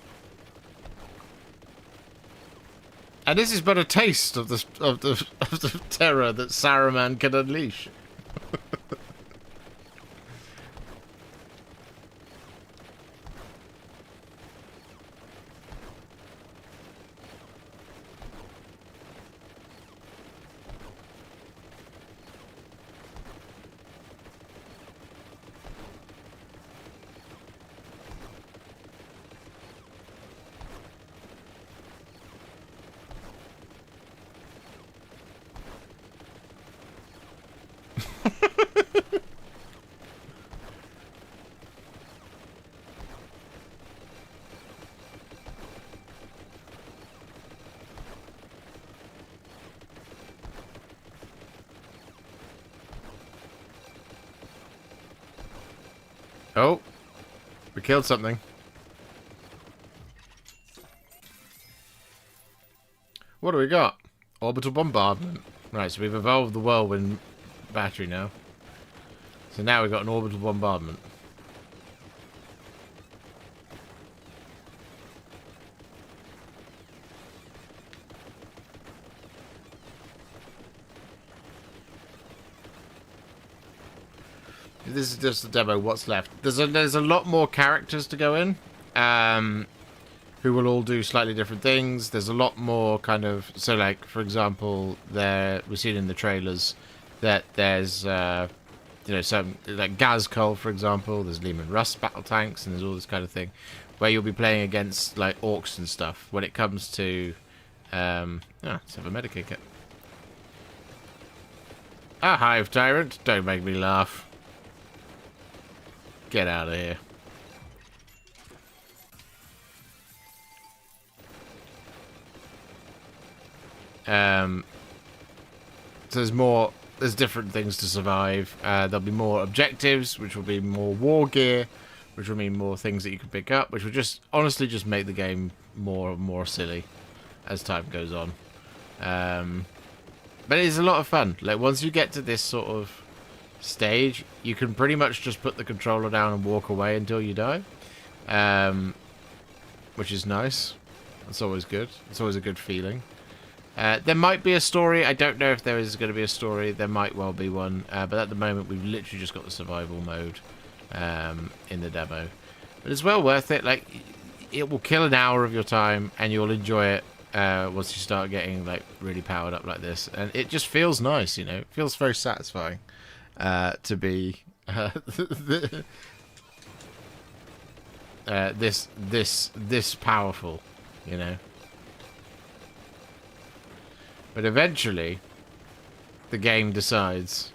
And this is but a taste of the terror that Saruman can unleash. Oh, we killed something. What do we got? Orbital bombardment. Right, so we've evolved the whirlwind battery now. So now we've got an orbital bombardment. This is just the demo. What's left? There's a lot more characters to go in, who will all do slightly different things. There's a lot more kind of, so like for example, we've seen in the trailers that there's some like Gazkul, for example. There's Lehman Russ battle tanks, and there's all this kind of thing where you'll be playing against like orcs and stuff. When it comes to let's have a Medicaid kit. Ah, Hive Tyrant! Don't make me laugh. Get out of here. So there's different things to survive. There'll be more objectives, which will be more war gear, which will mean more things that you can pick up, which will just honestly just make the game more and more silly as time goes on. But it is a lot of fun. Like once you get to this sort of stage, you can pretty much just put the controller down and walk away until you die, which is nice. It's always good. It's always a good feeling. There might be a story. I don't know if there is going to be a story. There might well be one, but at the moment we've literally just got the survival mode in the demo. But it's well worth it. Like it will kill an hour of your time and you'll enjoy it once you start getting like really powered up like this, and it just feels nice, you know. It feels very satisfying to be this powerful, you know. But eventually, the game decides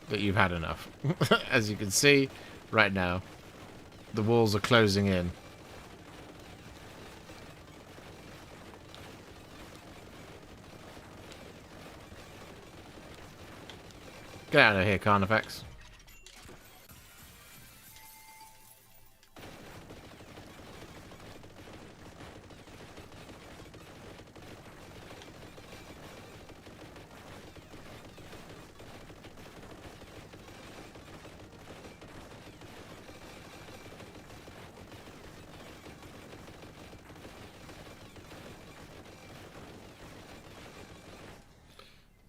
that you've had enough. As you can see, right now, the walls are closing in. Get out of here, Carnifex.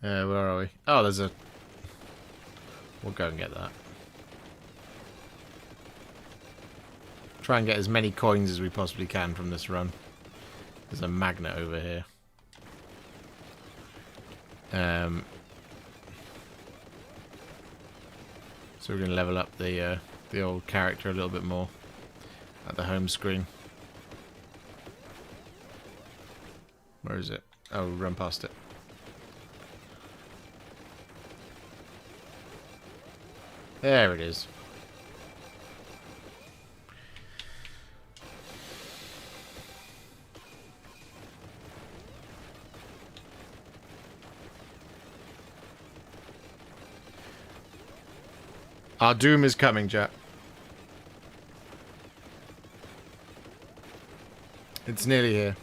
Where are we? Oh, there's a... We'll go and get that. Try and get as many coins as we possibly can from this run. There's a magnet over here. So we're going to level up the old character a little bit more at the home screen. Where is it? Oh, we'll run past it. There it is. Our doom is coming, Jack. It's nearly here.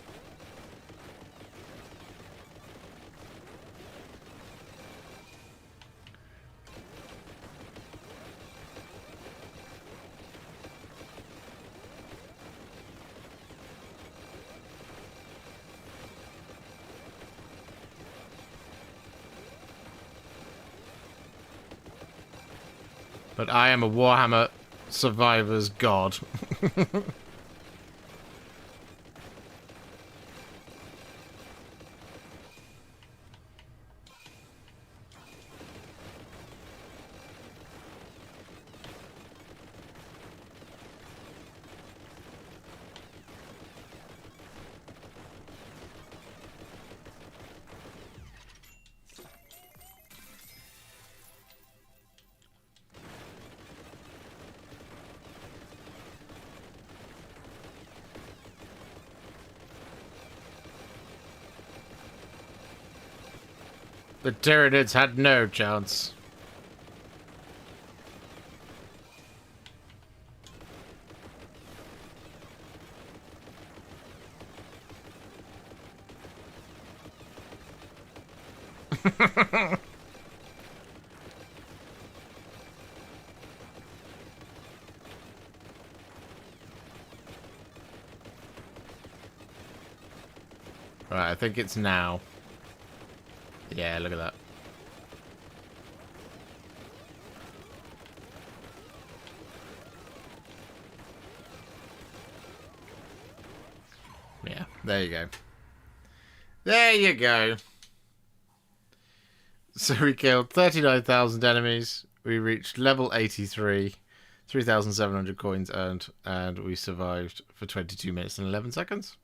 But I am a Warhammer Survivors god. The Tyranids had no chance. Right, I think it's now. Yeah, look at that. Yeah, there you go. There you go. So we killed 39,000 enemies. We reached level 83, 3,700 coins earned, and we survived for 22 minutes and 11 seconds.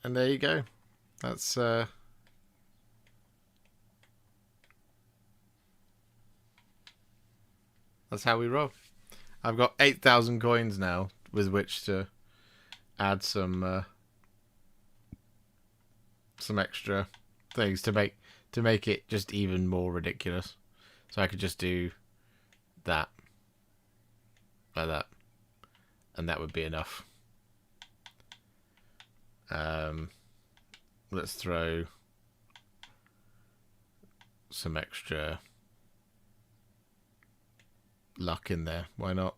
And there you go. That's how we roll. I've got 8,000 coins now with which to add some extra things to make it just even more ridiculous. So I could just do that like that, and that would be enough. Let's throw some extra luck in there. Why not?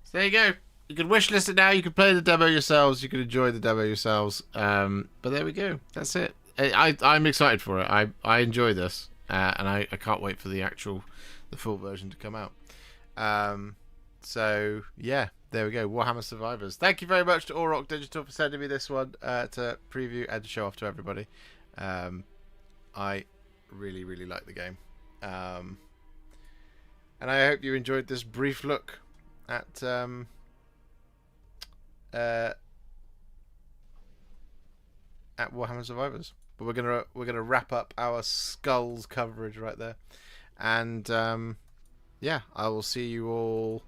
So there you go. You can wishlist it now. You can play the demo yourselves. You can enjoy the demo yourselves. But there we go. That's it. I'm excited for it. I enjoy this, and I can't wait for the full version to come out. So yeah, there we go. Warhammer Survivors. Thank you very much to Auroch Digital for sending me this one to preview and to show off to everybody. I really, really like the game. And I hope you enjoyed this brief look at Warhammer Survivors. But we're gonna wrap up our Skulls coverage right there, and yeah, I will see you all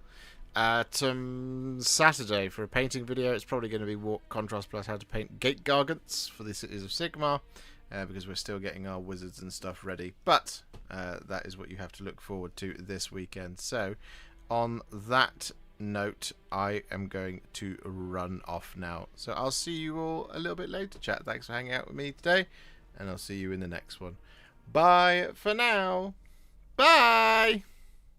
Saturday for a painting video. It's probably going to be Contrast Plus how to paint Gate Gargants for the Cities of Sigmar, because we're still getting our wizards and stuff ready. But that is what you have to look forward to this weekend. So on that note, I am going to run off now. So I'll see you all a little bit later, chat. Thanks for hanging out with me today, and I'll see you in the next one. Bye for now. Bye.